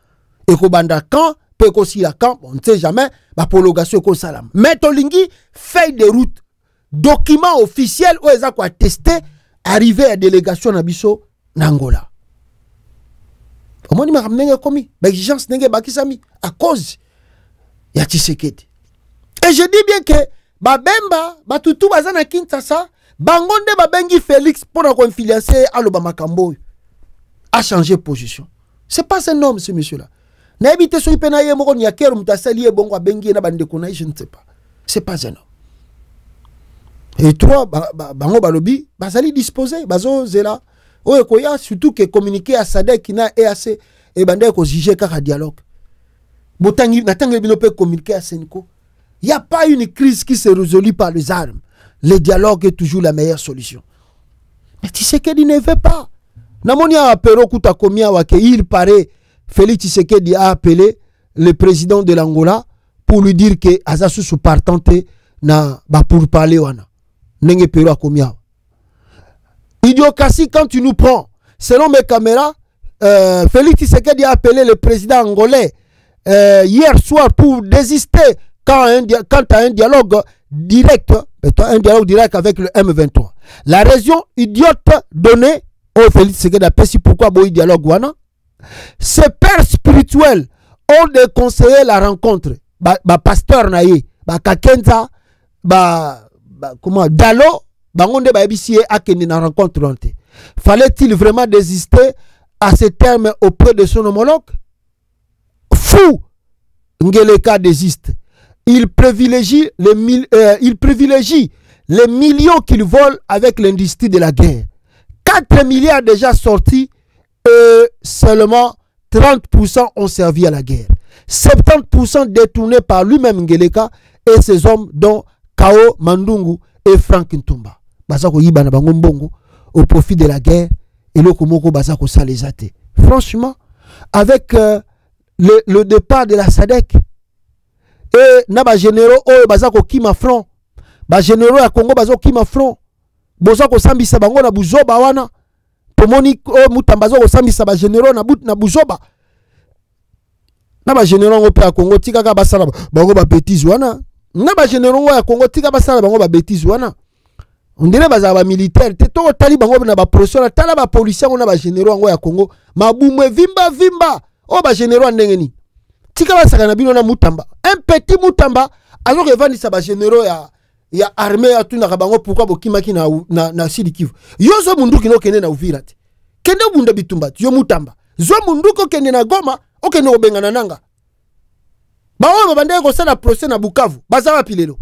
E ko banda quand, pe ko si la quand, on ne sait jamais, ba prolongation ko sala. Mais to lingi feuille de route, document officiel o eza ko attester arrivé à délégation na biso na Angola. Comment on m'a commis l'exigence n'est pas à cause ya Tshisekedi. Et je dis bien que Babemba, Batutu Bazana Kinshasa, Bangonde Babengi Félix pour la confiliation à l'Obama Kambo a changé de position. C'est pas un homme ce monsieur-là. N'habite sur Ipenaye Moron Yaker Moutasali Bongo Bengi na Bandekona, je ne sais pas. C'est pas un homme. Et 3, Bango Balobi, Bazali disposé, Bazo Zela. Surtout que communiquer à Sadek qui n'a EAC et Bandé ko jige kaka dialogue. Botangi natangi bino peut communiquer à Senko. Il n'y a pas une crise qui se résout par les armes. Le dialogue est toujours la meilleure solution. Mais Tshisekedi ne veut pas. Namoni a appelé Kuta Komia Wake, il paraît Félix Tshisekedi a appelé le président de l'Angola pour lui dire que Azasu sous partante na ba pour parler wana. Nenge pero Komia. Idiocratie quand tu nous prends. Selon mes caméras, Félix Tshisekedi a appelé le président angolais hier soir pour désister quand à un dialogue direct, avec le M23. La raison idiote donnée au Félix Tshisekedi a pensé pourquoi il dialogue wana. Ces pères spirituels ont déconseillé la rencontre. Pasteur naïe, Kakenza, comment Dalo. Bangonde ba ebisi akeni na rencontre ronte. Fallait-il vraiment désister à ce terme auprès de son homologue? Fou! Ngeleka désiste. Il privilégie les millions qu'ils volent avec l'industrie de la guerre. 4 milliards déjà sortis et seulement 30% ont servi à la guerre. 70% détournés par lui-même Ngeleka et ses hommes dont Kao Mandungu et Frank Ntumba. Basako Yibana Bango Mbongo au profit de la guerre et le Komoko Basako Salezate. Franchement, avec le départ de la SADC et Naba généraux Basako Kima Front, ba généraux à Congo Basako Kima Front, Bozako Sambisa Bango na Buzoba wana, Pomoni Mutambazo Sambisa ba généraux na Buzoba. Naba généraux au à Congo tika ka basala bango ba bêtise wana. Naba généraux à Congo tika basala bango ba bêtise wana. On dirait bazaba militaire te to taliban ngo na ba professeur tala ba policier ngo na ba généraux ngo ya Congo mabumwe vimba o ba généraux ndengeni tika basaka na bino na Mutamba un petit Mutamba alors que vandisa ba généraux ya armée ya tuna bango pourquoi bokimaki na Sud Kivu yozo munduki no kende na Uvira te kende bunda bitumba yo Mutamba zo munduko kende na Goma o kende obengana nanga ba o bande ko sala procès na Bukavu bazaba pilelo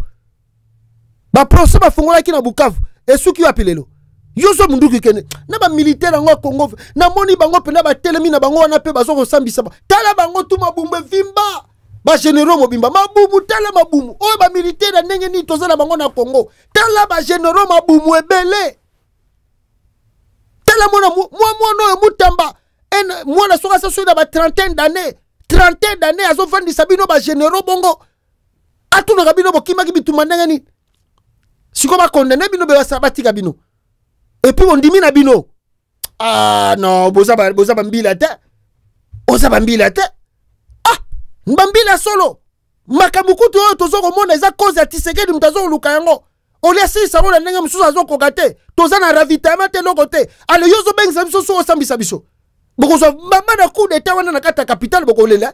ba procès ba fongola ki na Bukavu et ceux qui appellent lo yoso munduki kene na ba militaire ngo Congo na moni bango pena ba telemi na bango wana pe bazo ko sambisa tala bango tuma bumbe vimba ba généraux mobimba mabumu tala mabumu o ba militaire ndenge ni tozala bango na Congo tala ba généraux mabumu ebele tala mona no Mutamba en mona soka sa soida ba 30 d'années azo vandi sabino ba généraux bongo atuna kabino bokima ki bituma ndenge ni si comme condamné bino be sabatika bino et puis on dit na bino ah non boza mbila te ah mbambila solo makamukutu yo tozo ko mona eza cause ya Tshisekedi mutazo luka yango on laisse ça na ndenge mususu azo kokate toza na ravitaillement te lokote ale yozo bengisa biso so sambisa biso boko so mama na coup d'état wana na kata capitale boko lela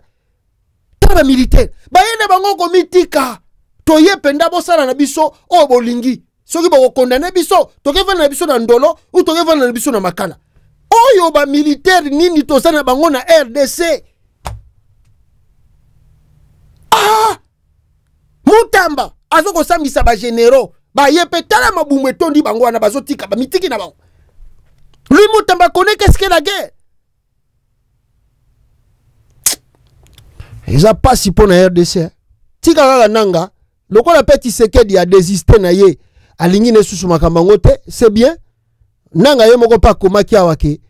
taba militaire bayene bango ko mitika toye penda bosala na biso o bolingi soki boko condamner biso tokeva na biso na ndolo ou tokeva na biso na makala oyo ba militaire nini tosana bango na RDC ah Mutamba azoko sambisa ba généraux ba yepe tala mabumu etondi bango na bazotika ba mitiki na bango lui Mutamba connaît qu'est-ce que la guerre ils a pas si pour na RDC tika kaka nanga lokola petit Tshisekedi a désisté na ye alingi ne susu makambango te c'est bien nanga ye moko pa komaki awa ke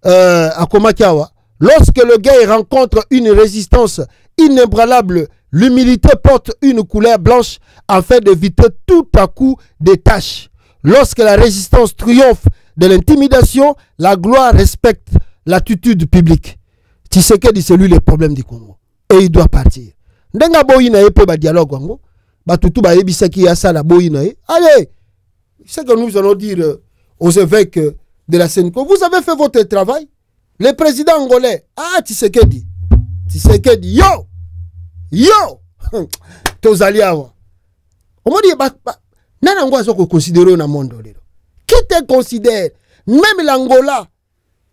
akomaki awa lorsque le gars rencontre une résistance inébranlable l'humilité porte une couleur blanche afin d'éviter tout à coup des tâches lorsque la résistance triomphe de l'intimidation la gloire respecte l'attitude publique Tshisekedi c'est lui le problème du Congo et il doit partir ndenga boyi na ye pe ba dialogue wango batutu ba yebisaki ya sala boyi na ye allez c'est que nous allons dire aux évêques de la Sénéco vous avez fait votre travail le président angolais ah Tshisekedi yo tozali awa omoni nana ngo azoko considérer na monde lelo qui te considère même l'Angola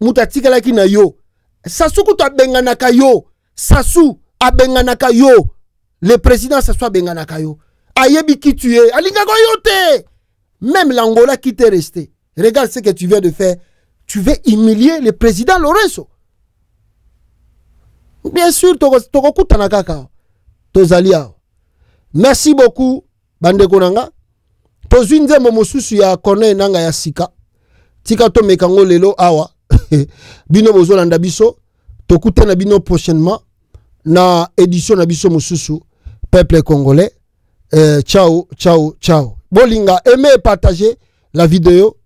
mutatikala ki na yo sasuku to benganaka yo sasu abenganaka yo le président ça soit benganaka yo ayebi qui tu es alinga ko yote même l'Angola qui t'est resté regarde ce que tu viens de faire tu veux humilier le président Lorenzo bien sûr toko kutana kaka tozalia merci beaucoup bande konanga tozwi nzembo mosusu ya kone nanga ya sika tika to mekango lelo awa bino bozolanda biso tokutana bino prochainement na édition na biso mosusu peuple congolais ciao bolinga aimez et partagez la vidéo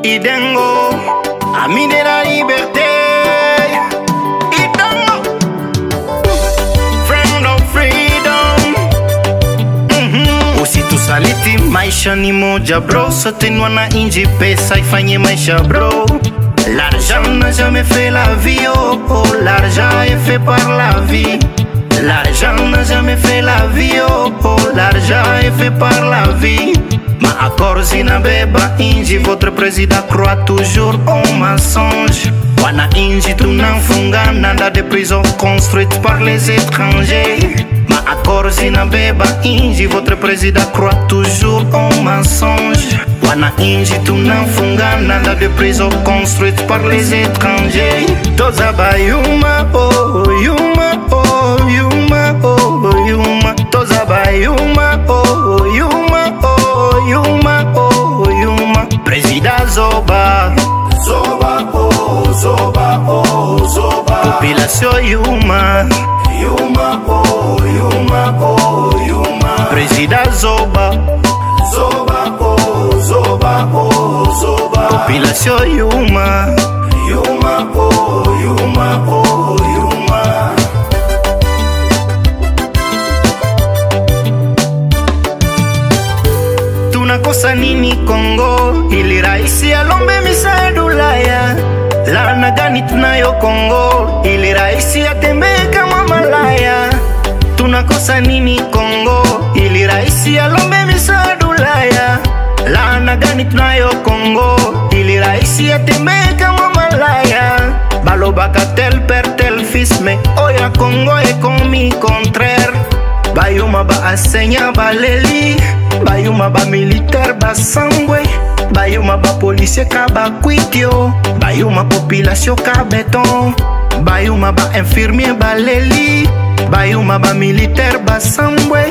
Idengo ami de la liberté Idengo friend of freedom Usitusaliti maisha ni moja bro sote nwana inji pesa ifanye maisha bro L'argent n'a jamais fait la vie, oh, l'argent est fait par la vie. L'argent n'a jamais fait la vie, oh, l'argent est fait par la vie. Ma accord Zinabeba Inji, votre président croit toujours au mensonge. Wananchi tunafungana dans des prisons construites par les étrangers. Ma accord zinabeba inji, votre président croit toujours au mensonge. Wananchi tunafungana dans des prisons construites par les étrangers. Toza bayuma oh yuma oh yuma oh yuma. Toza bayuma oh yuma oh yuma oh yuma. Président Zoba Zoba oh Zoba oh Zoba. Population yuma yuma oh yuma oh yuma. Président Zoba Zoba oh Zoba oh Zoba. Population yuma yuma oh yuma oh yuma. Tunakosa nini Kongo ili raisi alombe misaada Ulaya? Laana gani tunayo Kongo ili raisi atembee kama malaya? Tunakosa nini Kongo ili raisi alombe misaada Ulaya? Laana gani tunayo Kongo ili raisi atembee kama malaya? Balobaka tel père tel fils mais oya Kongo est commis contraire. Bayuma ba asenya baleli, bayuma ba militaire ba sangwe, bayuma ba policier ka ba kwitio, bayuma population ka béton, bayuma ba infirmier baleli, bayuma ba militaire ba sangwe,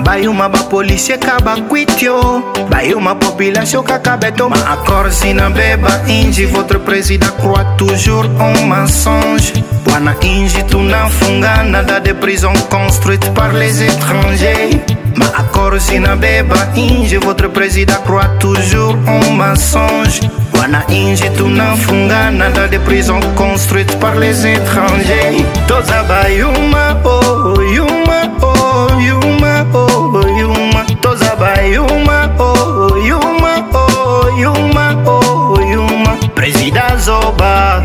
bayuma ba policier ka ba kwitio, bayuma population ka béton. Ma accord zinabeba inji, votre président croit toujours au mensonge. Wananchi tunafungana dans des prisons construites par les étrangers. Ma accord zinabeba inji, votre président croit toujours au mensonge. Wananchi tunafungana dans des prisons construites par les étrangers. Toza bayuma oh yuma oh yuma oh yuma. Toza bayuma oh yuma oh yuma oh yuma. Président Zoba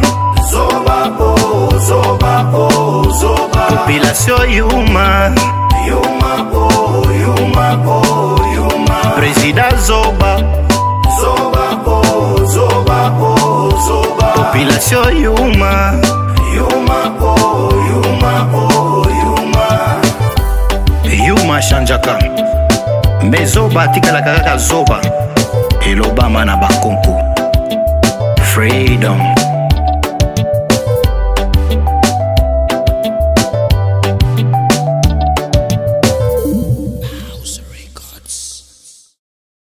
Zoba oh Zoba oh Zoba. Population yuma yuma oh yuma oh yuma. Président Zoba Zoba oh Zoba oh Zoba. Population yuma yuma oh yuma oh yuma. Yuma shanjaka me Zoba tikala kaka Zoba elobama na bakonko. Freedom.